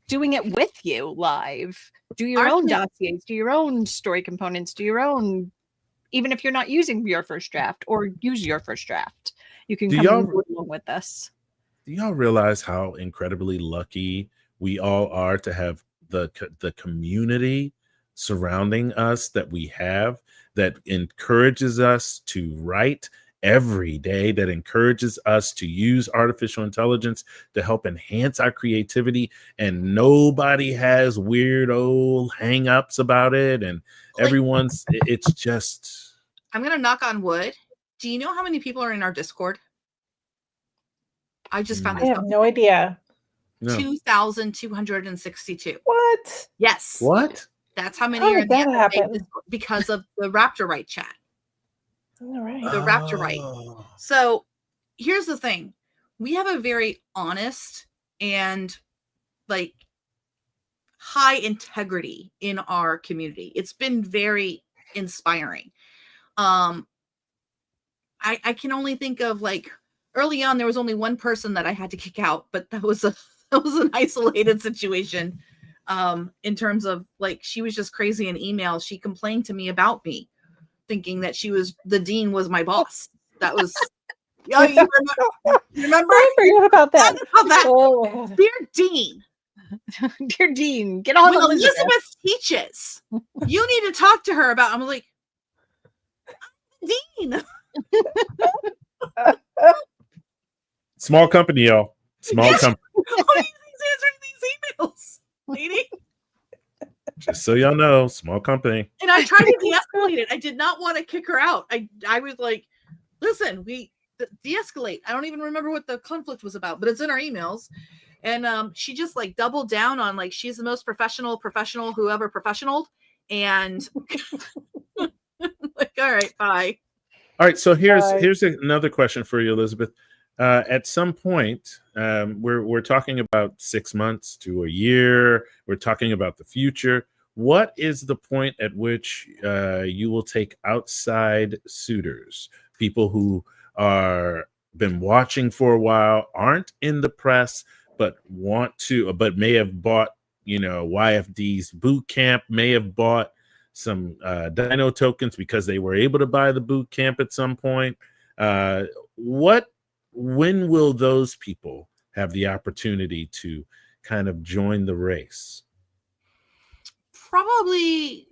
doing it with you live. Do your Our own thing- dossiers, do your own story components, do your own, even if you're not using your first draft or use your first draft, you can Do come y'all- and do it along with us. Do y'all realize how incredibly lucky we all are to have the community surrounding us that we have, that encourages us to write every day, that encourages us to use artificial intelligence to help enhance our creativity, and nobody has weird old hang-ups about it, and Like- everyone's it's just I'm gonna knock on wood. Do you know how many people are in our Discord? I just found I this have out. no idea. no. 2,262. What? Yes. What? That's how many How are did in the that FFA happen? Discord because of the Raptor Right chat. All right. The Raptor Right. Oh. So here's the thing. We have a very honest and like high integrity in our community. It's been very inspiring. I can only think of like early on there was only one person that I had to kick out, but that was an isolated situation. In terms of like she was just crazy in email. She complained to me about me, thinking that the dean was my boss. That was oh, you remember? I forgot about that. How that Oh, my God. dear dean. Dear Dean, get on When Elizabeth. Elizabeth teaches, you need to talk to her about. I'm like, Dean. Small company, y'all. Small Yes. company. Why are you answering these emails, lady? Just so y'all know, small company. And I tried to de-escalate it. I did not want to kick her out. I was like, listen, we de-escalate. I don't even remember what the conflict was about, but it's in our emails. And she just like doubled down on like she's the most professional whoever professional. And like, all right, bye. All right, so here's Right. another question for you, Elizabeth. At some point, we're talking about 6 months to a year. We're talking about the future. What is the point at which you will take outside suitors, people who are been watching for a while, aren't in the press, but but may have bought, YFD's boot camp, may have bought some Dino tokens because they were able to buy the boot camp at some point. When will those people have the opportunity to kind of join the race? Probably,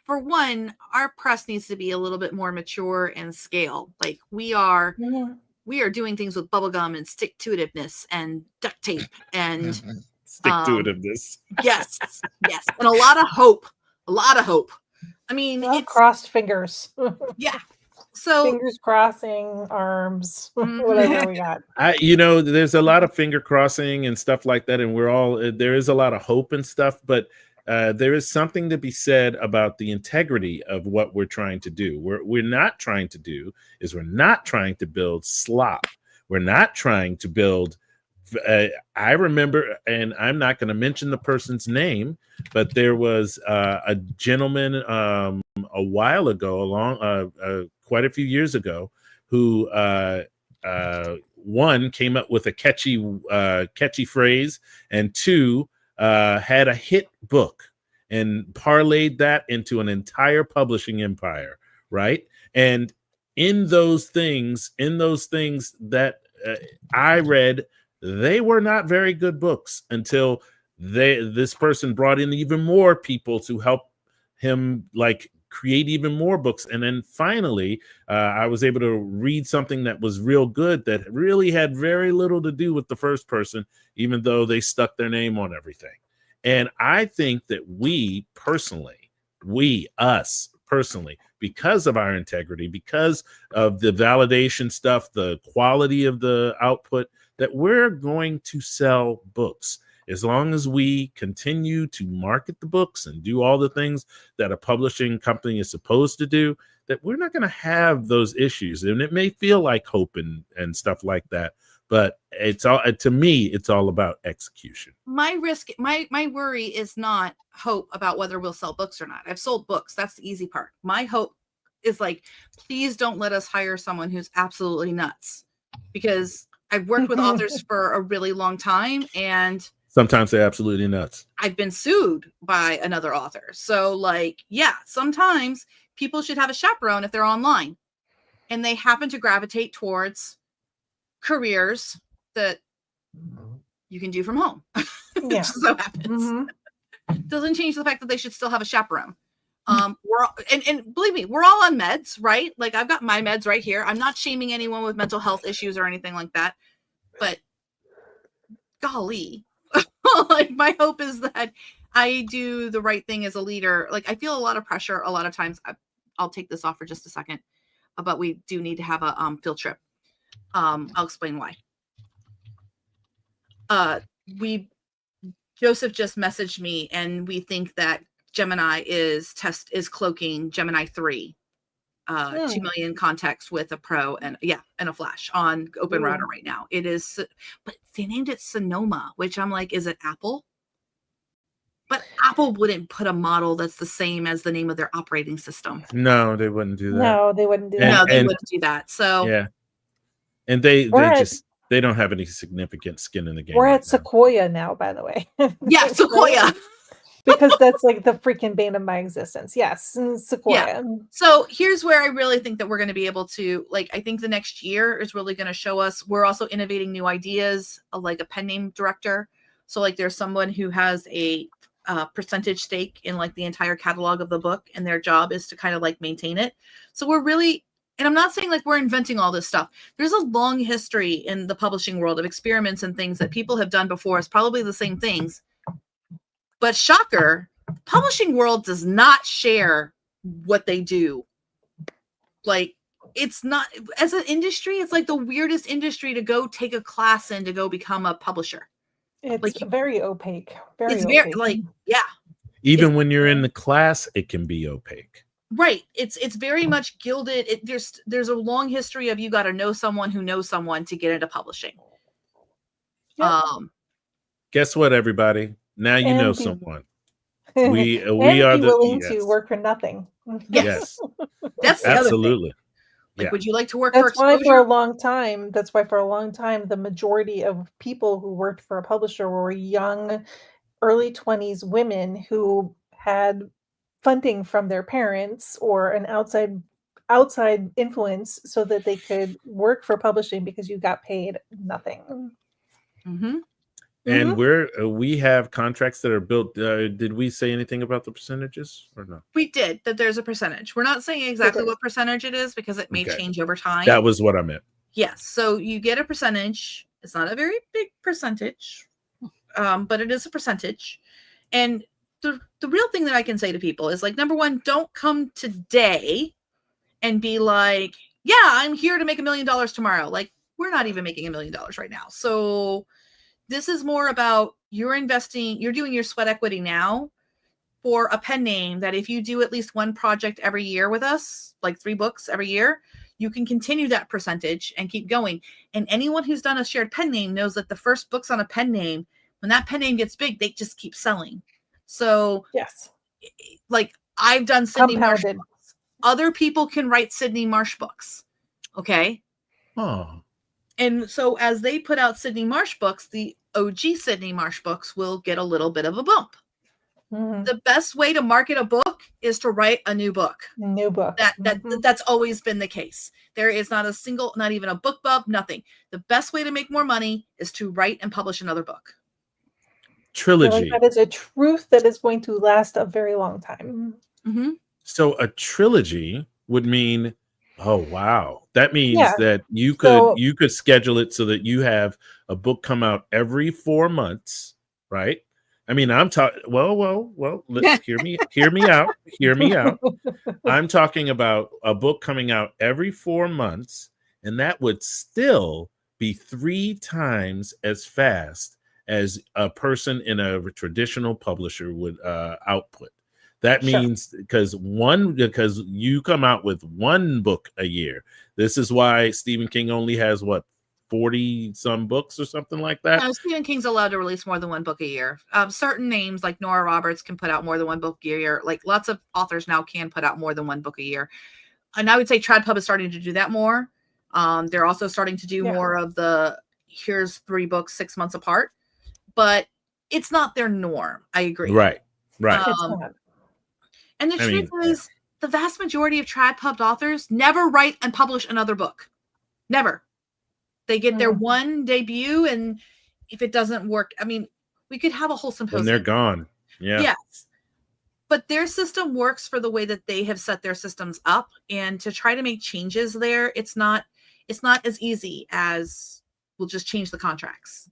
for one, our press needs to be a little bit more mature and scale. Like we are doing things with bubblegum and stick-to-itiveness and duct tape and Stick to it of this. yes, and a lot of hope. I mean, Well, it's crossed fingers. yeah. So Fingers crossing, arms, Mhm. whatever we got. There's a lot of finger crossing and stuff like that, and there is a lot of hope and stuff, but there is something to be said about the integrity of what we're trying to do. We're not trying to build slop. We're not trying to build I remember, and I'm not going to mention the person's name, but there was a gentleman a while ago, quite a few years ago, who one came up with a catchy phrase, and two had a hit book and parlayed that into an entire publishing empire, right? And in those things that I read, they were not very good books until this person brought in even more people to help him like create even more books. And then finally, I was able to read something that was real good that really had very little to do with the first person, even though they stuck their name on everything. And I think that us personally, because of our integrity, because of the validation stuff, the quality of the output, that we're going to sell books. As long as we continue to market the books and do all the things that a publishing company is supposed to do, that we're not going to have those issues. And it may feel like hope and stuff like that, but it's all, to me, it's all about execution. My worry is not hope about whether we'll sell books or not. I've sold books. That's the easy part. My hope is like, please don't let us hire someone who's absolutely nuts, because I've worked with authors for a really long time, and sometimes they're absolutely nuts. I've been sued by another author. So like, yeah, sometimes people should have a chaperone if they're online and they happen to gravitate towards careers that you can do from home. Yeah. So happens. Doesn't change the fact that they should still have a chaperone. We're all, and believe me, we're all on meds, right? Like I've got my meds right here. I'm not shaming anyone with mental health issues or anything like that, but golly, like my hope is that I do the right thing as a leader. Like I feel a lot of pressure a lot of times. I'll take this off for just a second, but we do need to have a field trip. I'll explain why. Joseph just messaged me, and we think that Gemini is cloaking Gemini 3, 2 million context with a Pro and a Flash on Open Router right now. It is, but they named it Sonoma, which I'm like, is it Apple? But Apple wouldn't put a model that's the same as the name of their operating system. No, they wouldn't do that. No, they wouldn't do that. No, they wouldn't do that. So yeah, and they don't have any significant skin in the game. We're right at Sequoia now, by the way. Yeah, Sequoia. Because that's like the freaking bane of my existence. Yes, Sequoia. Yeah. So here's where I really think that we're going to be able to, like, I think the next year is really going to show us. We're also innovating new ideas, like a pen name director. So like there's someone who has a percentage stake in like the entire catalog of the book, and their job is to kind of like maintain it. So we're really, and I'm not saying like we're inventing all this stuff. There's a long history in the publishing world of experiments and things that people have done before us, probably the same things. But shocker, publishing world does not share what they do. Like, it's not, as an industry, it's like the weirdest industry to go take a class in to go become a publisher. It's like, very opaque. It's very like, yeah. Even when you're in the class, it can be opaque. Right. It's very much gilded. There's a long history of you got to know someone who knows someone to get into publishing. Yep. Guess what, everybody? Now you know someone. We are willing to work for nothing. Yes. That's the absolutely. Like, would you like to work That's for why exposure? for a long time, the majority of people who worked for a publisher were young, early 20s women who had funding from their parents or an outside influence so that they could work for publishing because you got paid nothing. Mm-hmm. And we have contracts that are built. Did we say anything about the percentages or no? We did, that there's a percentage. We're not saying exactly what percentage it is because it may change over time. That was what I meant. Yes. So you get a percentage. It's not a very big percentage, but it is a percentage. And the real thing that I can say to people is, like, number one, don't come today and be like, yeah, I'm here to make $1 million tomorrow. Like, we're not even making $1 million right now. So this is more about you're investing, you're doing your sweat equity now for a pen name that if you do at least one project every year with us, like 3 books every year, you can continue that percentage and keep going. And anyone who's done a shared pen name knows that the first books on a pen name, when that pen name gets big, they just keep selling. So Yes. like I've done Sydney Marsh Compounded. books. Other people can write Sydney Marsh books. Okay. Oh, And so as they put out Sydney Marsh books, the OG Sydney Marsh books will get a little bit of a bump. Mhm. The best way to market a book is to write a new book. New book. Mhm. That's always been the case. There is not a single, not even a book bump, nothing. The best way to make more money is to write and publish another book. I feel like trilogy. that is a truth that is going to last a very long time. Mm-hmm. So a trilogy would mean, oh wow, that means Yeah. that you So- could schedule it so that you have a book come out every 4 months, right? I mean, I'm talking. Well. Let's hear me out. Hear me out. I'm talking about a book coming out every 4 months, and that would still be 3 times as fast as a person in a traditional publisher would output. That Sure. means because you come out with 1 book a year. This is why Stephen King only has 40 some books or something like that. No, Stephen King's allowed to release more than 1 book a year. Certain names like Nora Roberts can put out more than 1 book a year. Like lots of authors now can put out more than 1 book a year. And I would say TradPub is starting to do that more. They're also starting to do more of the here's 3 books 6 months apart, but it's not their norm. I agree. Right. It's not. And the truth is, the vast majority of TradPub authors never write and publish another book. Never. They get their 1 debut, and if it doesn't work, I mean, we could have a whole symposium. And they're gone. Yeah. Yes. But their system works for the way that they have set their systems up. And to try to make changes there, it's not as easy as we'll just change the contracts.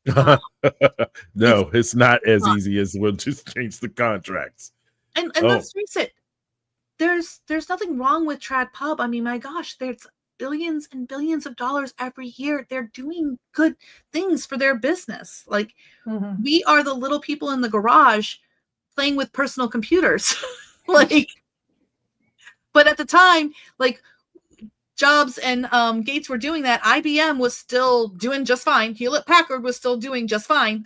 No, it's not as easy as we'll just change the contracts. And let's face it, there's nothing wrong with TradPub. I mean, my gosh, there's billions and billions of dollars every year. They're doing good things for their business. Like we are the little people in the garage playing with personal computers. Like, but at the time, like Jobs and Gates were doing that, IBM was still doing just fine. Hewlett Packard was still doing just fine.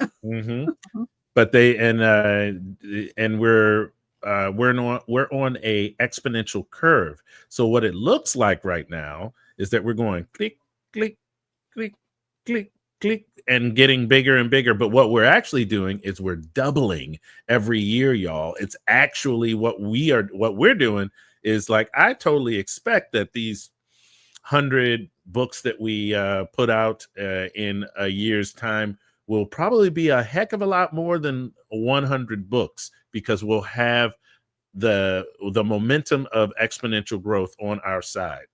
But they and we're on a exponential curve. So what it looks like right now is that we're going click, click, click, click, click, and getting bigger and bigger. But what we're actually doing is we're doubling every year, y'all. It's actually what we're doing is like, I totally expect that these 100 books that we put out in a year's time will probably be a heck of a lot more than 100 books, because we'll have the momentum of exponential growth on our side.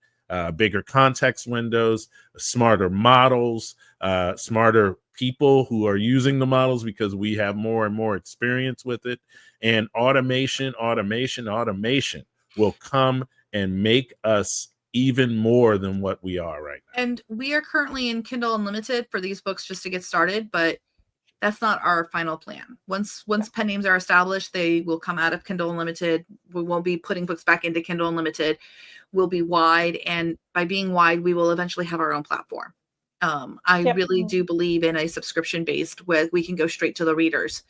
Bigger context windows, smarter models, smarter people who are using the models because we have more and more experience with it. And automation will come and make us even more than what we are right now. And we are currently in Kindle Unlimited for these books just to get started, but that's not our final plan. Once pen names are established, they will come out of Kindle Unlimited. We won't be putting books back into Kindle Unlimited. We'll be wide, and by being wide, we will eventually have our own platform. I really do believe in a subscription-based where we can go straight to the readers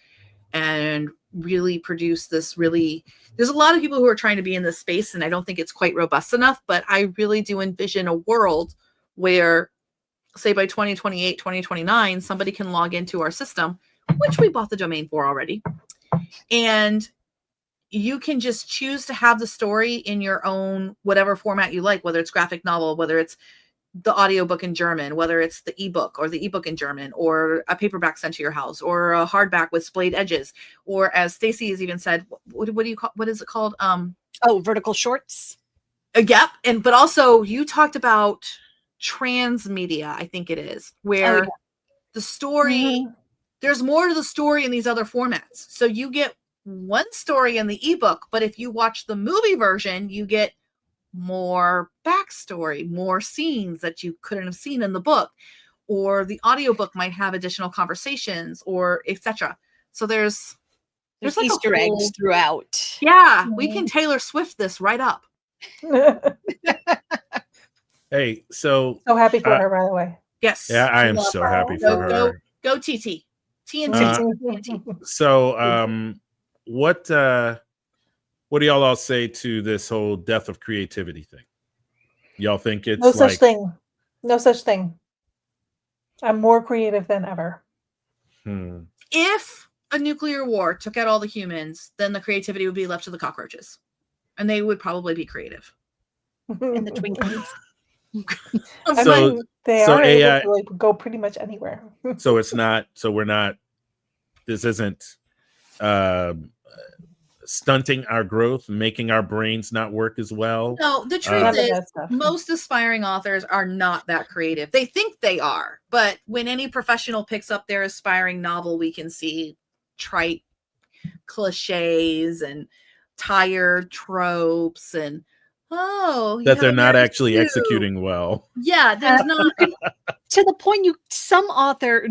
and really produce this there's a lot of people who are trying to be in this space, and I don't think it's quite robust enough, but I really do envision a world where, say by 2028, 2029, somebody can log into our system, which we bought the domain for already. And you can just choose to have the story in your own, whatever format you like, whether it's graphic novel, whether it's the audiobook in German, whether it's the ebook or the ebook in German, or a paperback sent to your house, or a hardback with splayed edges, or as Stacey has even said, what do you call, what is it called? Vertical shorts. Yep. But also you talked about transmedia, I think it is, where the story, there's more to the story in these other formats. So you get one story in the ebook, but if you watch the movie version, you get more backstory, more scenes that you couldn't have seen in the book, or the audiobook might have additional conversations, or etc. So there's There's like a Easter whole- eggs throughout. Yeah, we can Taylor Swift this right up. Hey, so So happy for her, by the way. Yes. yeah, I we am love so her. happy for her. Go TT. TNT. Uh, TNT. So what do y'all all say to this whole death of creativity thing? Y'all think it's No such like thing. No such thing. I'm more creative than ever. If a nuclear war took out all the humans, then the creativity would be left to the cockroaches. And they would probably be creative. And the Twinkies. I So- mean, they so are AI able to like go pretty much anywhere. so it's not so we're not this isn't stunting our growth, making our brains not work as well. No, the truth None of is, that stuff. most aspiring authors are not that creative. They think they are, but when any professional picks up their aspiring novel, we can see trite cliches and tired tropes and That they're not actually executing well. Yeah, there's not. To the point,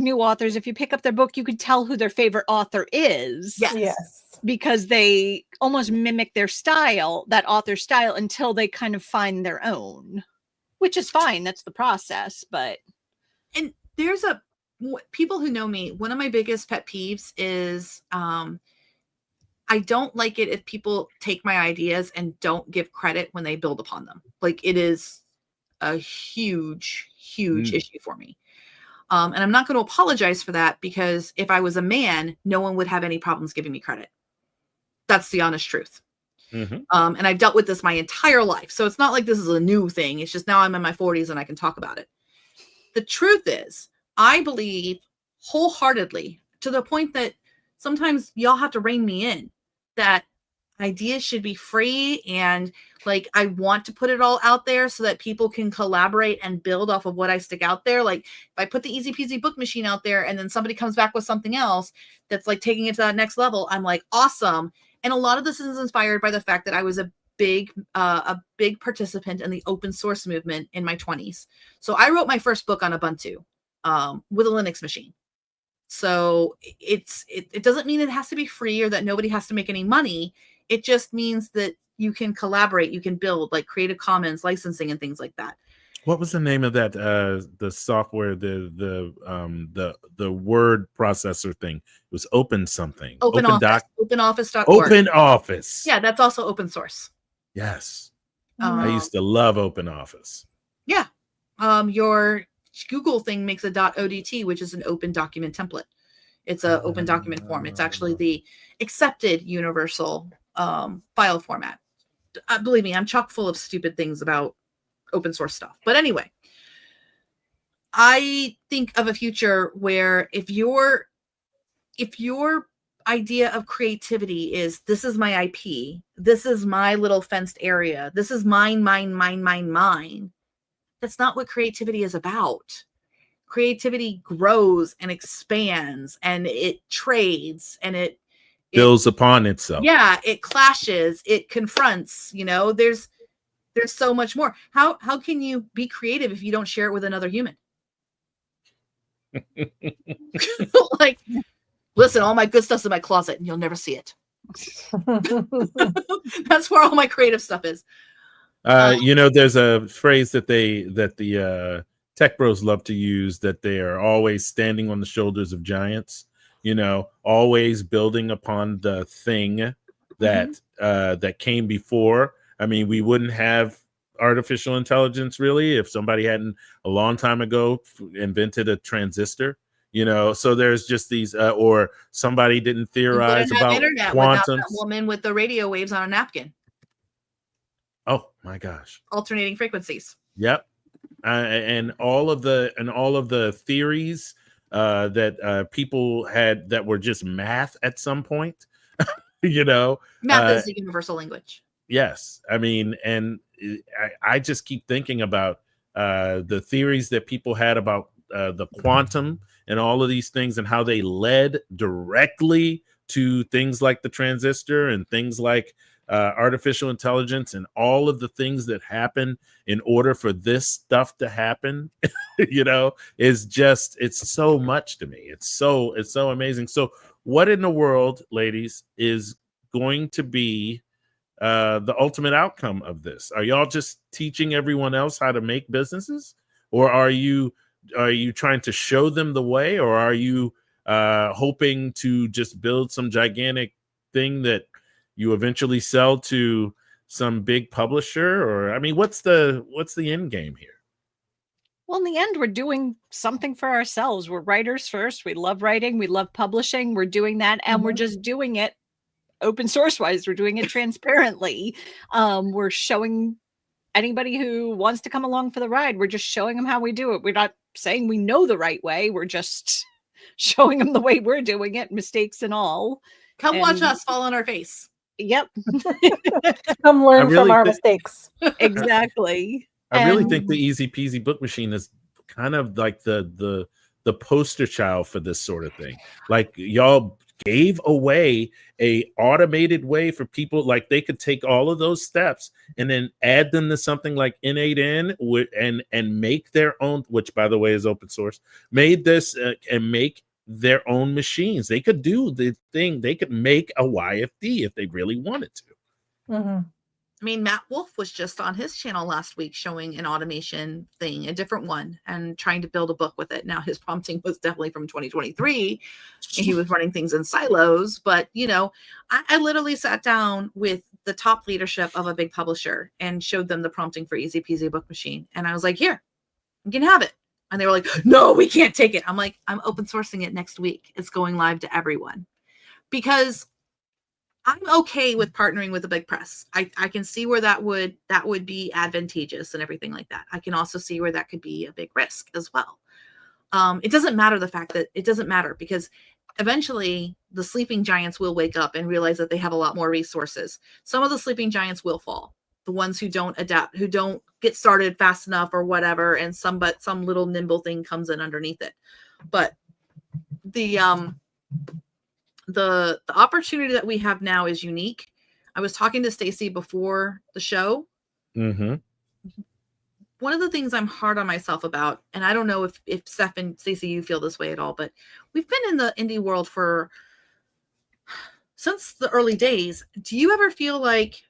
new authors, if you pick up their book, you could tell who their favorite author is. Yes. Yes. Because they almost mimic their style, that author's style, until they kind of find their own, which is fine. That's the process. But And there's people who know me, one of my biggest pet peeves is I don't like it if people take my ideas and don't give credit when they build upon them. Like, it is a huge issue for me. And I'm not going to apologize for that, because if I was a man, no one would have any problems giving me credit. That's the honest truth. Mm-hmm. And I've dealt with this my entire life. So it's not like this is a new thing. It's just now I'm in my 40s and I can talk about it. The truth is, I believe wholeheartedly, to the point that sometimes y'all have to rein me in, that ideas should be free, and like, I want to put it all out there so that people can collaborate and build off of what I stick out there. Like, if I put the easy peasy book machine out there and then somebody comes back with something else that's like taking it to that next level, I'm like, awesome. And a lot of this is inspired by the fact that I was a big participant in the open source movement in my 20s. So I wrote my first book on Ubuntu with a Linux machine. So it doesn't mean it has to be free or that nobody has to make any money. It just means that you can collaborate, you can build, like Creative Commons licensing and things like that. What was the name of that the software, the word processor thing? It was open something. OpenOffice.org. Open Office. Yeah, that's also open source. Yes. Um, I used to love Open Office. Yeah. Your Google thing makes a .odt, which is an open document template. It's an open document form. It's actually the accepted universal file format. Believe me, I'm chock full of stupid things about open source stuff. But anyway, I think of a future where if your idea of creativity is, this is my IP, this is my little fenced area, this is mine, that's not what creativity is about. Creativity grows and expands, and it trades, and it Builds upon itself. Yeah, it clashes, it confronts, there's so much more. How can you be creative if you don't share it with another human? Like, listen, all my good stuff's in my closet and you'll never see it. That's where all my creative stuff is. There's a phrase that the tech bros love to use, that they are always standing on the shoulders of giants, always building upon the thing that that came before. I mean, we wouldn't have artificial intelligence really if somebody hadn't a long time ago invented a transistor, so there's just these or somebody didn't theorize about internet without that woman with the radio waves on a napkin. Oh my gosh. Alternating frequencies. Yep. And all of the theories that people had that were just math at some point, Math is the universal language. Yes. I mean, and I just keep thinking about the theories that people had about the quantum and all of these things, and how they led directly to things like the transistor and things like artificial intelligence and all of the things that happen in order for this stuff to happen, is just, it's so much to me. It's so amazing. So what in the world, ladies, is going to be the ultimate outcome of this? Are y'all just teaching everyone else how to make businesses, or are you trying to show them the way, or are you hoping to just build some gigantic thing that you eventually sell to some big publisher? Or, I mean, what's the end game here? Well, in the end, we're doing something for ourselves. We're writers first. We love writing. We love publishing. We're doing that, and we're just doing it open source wise. We're doing it transparently. We're showing anybody who wants to come along for the ride, we're just showing them how we do it. We're not saying we know the right way. We're just showing them the way we're doing it, mistakes and all. Come watch us fall on our face. Yep. Come learn from our mistakes. Exactly. I really think the Easy Peasy Book Machine is kind of like the poster child for this sort of thing. Like, y'all gave away a automated way for people, like they could take all of those steps and then add them to something like N8N and make their own, which by the way is open source, made this and make their own machines. They could do the thing. They could make a YFD if they really wanted to. Mm-hmm. I mean, Matt Wolf was just on his channel last week showing an automation thing, a different one, and trying to build a book with it. Now, his prompting was definitely from 2023, and he was running things in silos. But, I literally sat down with the top leadership of a big publisher and showed them the prompting for Easy Peasy Book Machine. And I was like, here, you can have it. And they were like, no, we can't take it. I'm like, I'm open sourcing it next week. It's going live to everyone. Because I'm okay with partnering with a big press. I can see where that would be advantageous and everything like that. I can also see where that could be a big risk as well. It doesn't matter because eventually the sleeping giants will wake up and realize that they have a lot more resources. Some of the sleeping giants will fall. The ones who don't adapt, who don't get started fast enough or whatever, and some little nimble thing comes in underneath it. But the opportunity that we have now is unique. I was talking to Stacey before the show. Mm-hmm. One of the things I'm hard on myself about, and I don't know if Steph and Stacey, you feel this way at all, but we've been in the indie world since the early days. Do you ever feel like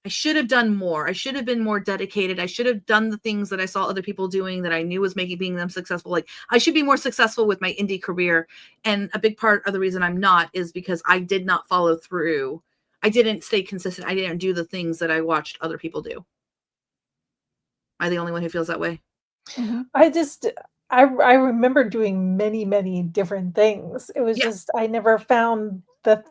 I should have done more? I should have been more dedicated. I should have done the things that I saw other people doing that I knew was being them successful. Like, I should be more successful with my indie career. And a big part of the reason I'm not is because I did not follow through. I didn't stay consistent. I didn't do the things that I watched other people do. Am I the only one who feels that way? Mm-hmm. I remember doing many, many different things. It was just, I never found the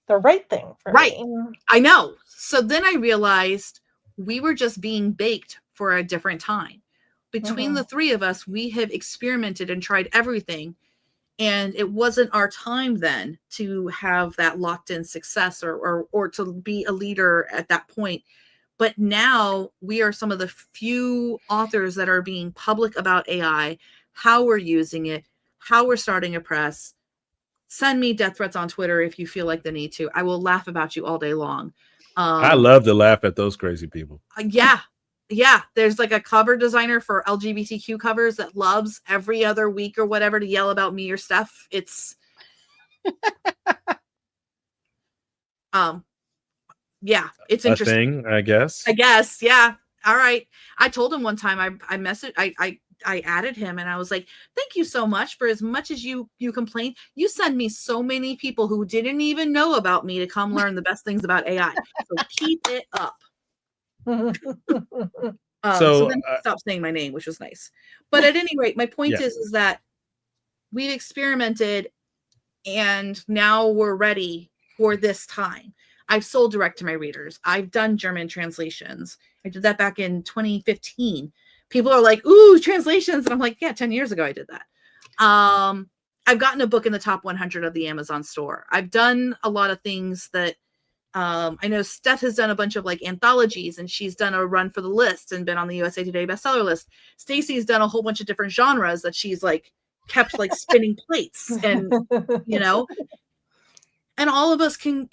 right thing for me. I know. So then I realized we were just being baked for a different time. Between the three of us, we have experimented and tried everything. And it wasn't our time then to have that locked in success or to be a leader at that point. But now we are some of the few authors that are being public about AI, how we're using it, how we're starting a press. Send me death threats on Twitter if you feel like the need to. I will laugh about you all day long. I love to laugh at those crazy people. Yeah. There's like a cover designer for LGBTQ covers that loves every other week or whatever to yell about me or Steph. It's it's interesting. Thing, I guess. Yeah. All right. I told him one time I added him and I was like, thank you so much for as much as you complain. You send me so many people who didn't even know about me to come learn the best things about AI. So keep it up. So then he stopped saying my name, which was nice. But at any rate, my point is that we've experimented and now we're ready for this time. I've sold direct to my readers. I've done German translations. I did that back in 2015. People are like, ooh, translations. And I'm like, yeah, 10 years ago I did that. I've gotten a book in the top 100 of the Amazon store. I've done a lot of things that I know Steph has done a bunch of like anthologies, and she's done a run for the list and been on the USA Today bestseller list. Stacey's done a whole bunch of different genres that she's like kept like spinning plates and, and all of us can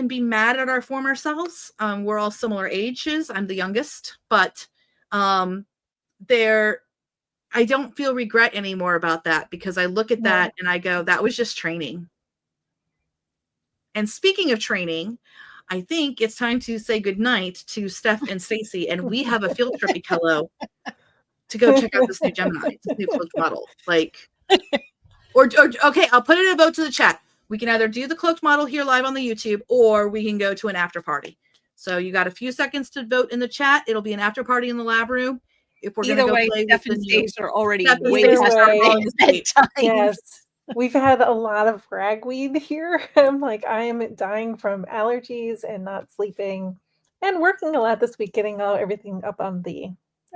be mad at our former selves. We're all similar ages. I'm the youngest, but I don't feel regret anymore about that, because I look at that and I go, that was just training. And speaking of training, I think it's time to say goodnight to Steph and Stacey, and we have a field trip, Kello, to go check out this new Gemini, this new cloaked model. Like, or okay, I'll put it in a vote to the chat. We can either do the cloaked model here live on the YouTube, or we can go to an after party. So you got a few seconds to vote in the chat. It'll be an after party in the lab room. If we're Either gonna go way, play Steph with and the new, Stace are already Steph and way Stace past are their on the stage. bedtime. Yes. We've had a lot of ragweed here. I'm like, I am dying from allergies and not sleeping, and working a lot this week, getting everything up on the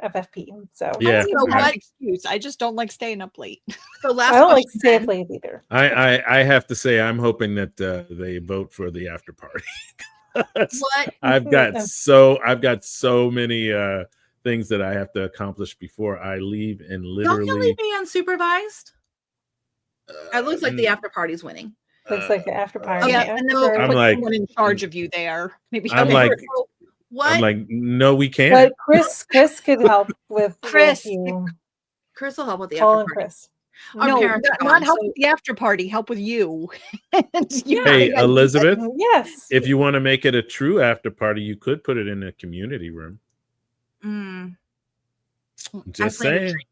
FFP. So Yeah. So what? Excuse. I just don't like staying up late. So last I don't like question, stay then. up late either. I have to say, I'm hoping that they vote for the after party. What? I've got so many things that I have to accomplish before I leave, and Don't you literally leave me unsupervised? It looks like the after party's winning. Looks like the after party. Yeah, yeah. and then we'll I'm put like- someone in charge of you there. Maybe I'm Okay, like- so what? I'm like, no, we can't. But Chris could help with Chris. you. Chris will help with the Paul after and party. Chris. Our no, parents are not gone, help so- with the after party. Help with you. And you Hey, guys- Elizabeth, Yes. if you want to make it a true after party, you could put it in a community room. Mm, Just plan to saying. drink.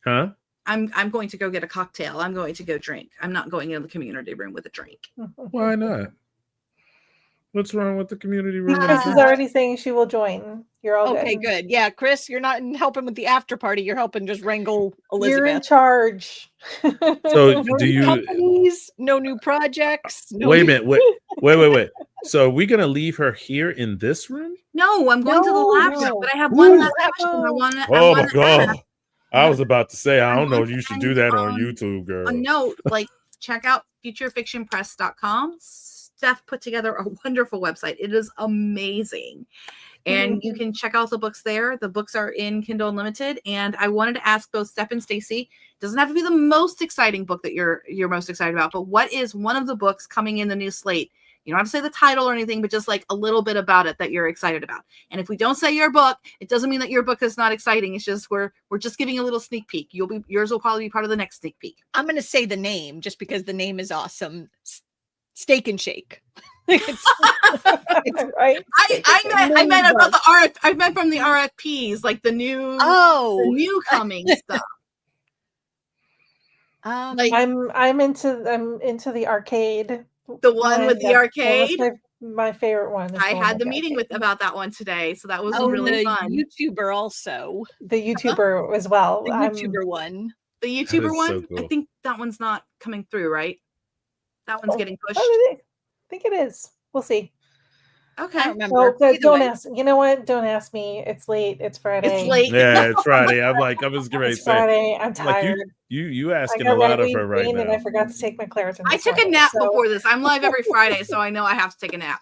Huh? I'm going to go get a cocktail. I'm going to go drink. I'm not going into the community room with a drink. Why not? What's wrong with the community room? Chris is already saying she will join. You're all Okay, good. Yeah, Chris, you're not helping with the after party. You're helping just wrangle You're in Elizabeth. charge. So No do new you companies, no new projects. No wait a new- minute? Wait. So are we gonna leave her here in this room? No, I'm going to the lab No. show, but I have Ooh. one last question. I want to. Oh my god. I was about to say, I don't know if you should do that on YouTube, girl. A note, like, check out futurefictionpress.com. Steph put together a wonderful website. It is amazing. And you can check out the books there. The books are in Kindle Unlimited. And I wanted to ask both Steph and Stacey, doesn't have to be the most exciting book that you're most excited about, but what is one of the books coming in the new slate? You don't have to say the title or anything, but just like a little bit about it that you're excited about. And if we don't say your book, it doesn't mean that your book is not exciting. It's just we're just giving a little sneak peek. Yours will probably be part of the next sneak peek. I'm going to say the name just because the name is awesome. Steak and Shake. It's- Right? I meant about the RF. I meant from the RFPs, like the new the coming stuff. Like I'm into the arcade. the one with the arcade. My favorite one. is I the one had the with meeting arcade. about that one today, so that was oh, really the fun. YouTuber also. the YouTuber as well. The YouTuber one. The YouTuber is one, so cool. I think that one's not coming through, right? That one's getting pushed. I think it is. We'll see. I Okay. don't remember. Oh, but Either don't way. ask. You know what? Don't ask me. It's late. It's Friday. It's late. Yeah, it's Friday. I'm like, I was getting ready It's to say, Friday. I'm like tired. you I asking got a lot of ragweed her right green and now. I forgot to take my Claritin. I this took a morning, nap so- before this. I'm live every Friday, so I know I have to take a nap.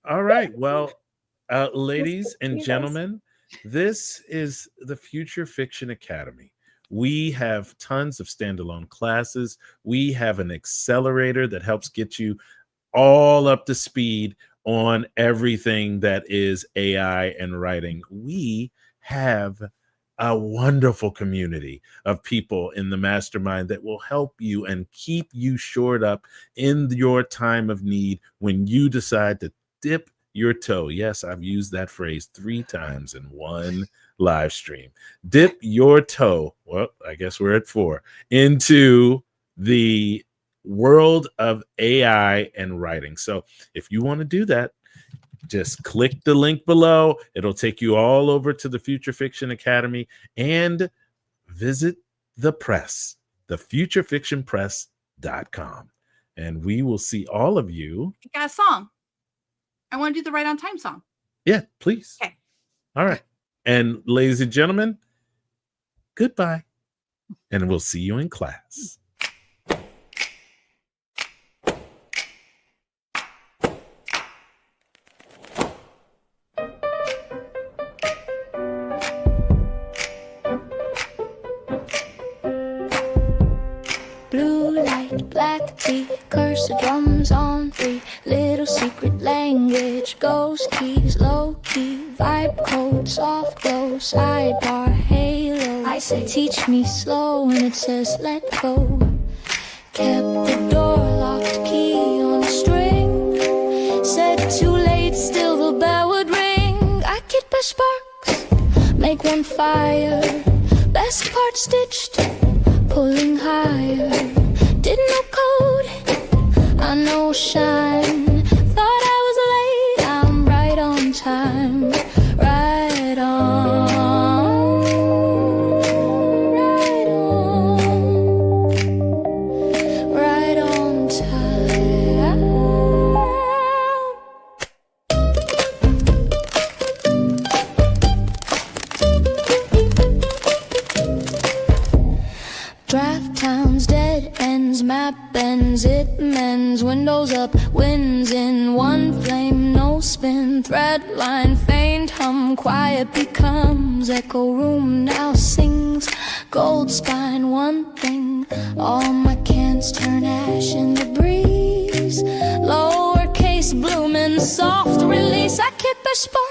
All right. Well, ladies and You guys. gentlemen, this is the Future Fiction Academy. We have tons of standalone classes. We have an accelerator that helps get you all up to speed on everything that is AI and writing. We have a wonderful community of people in the mastermind that will help you and keep you shored up in your time of need when you decide to dip your toe. Yes, I've used that phrase 3 times in one live stream. Dip your toe. Well, I guess we're at 4 into the world of AI and writing. So if you want to do that, just click the link below. It'll take you all over to the Future Fiction Academy and visit the press, thefuturefictionpress.com. And we will see all of you. I got a song. I want to do the right on time song. Yeah, please. Okay. All right. And ladies and gentlemen, goodbye. And we'll see you in class. Blue light white, black tea, curse of drums on 3, little secret language, ghost keys, low key, vibe code, soft glow, sidebar, halo. I say teach me slow and it says let go. Kept the door locked, key on a string, said too late, still the bell would ring. I get by sparks, make one fire, best part stitched, pulling higher. Didn't know code, I know shine. Thought I was late, I'm right on time. Right on, right on, right on time. Draft towns, dead ends, map bends, it mends, windows up, winds in, one flame, no spin, thread line, faint hum, quiet becomes, echo room now sings, gold spine, one thing, all my cans turn ash in the breeze, lowercase blooming, soft release, I keep a spark.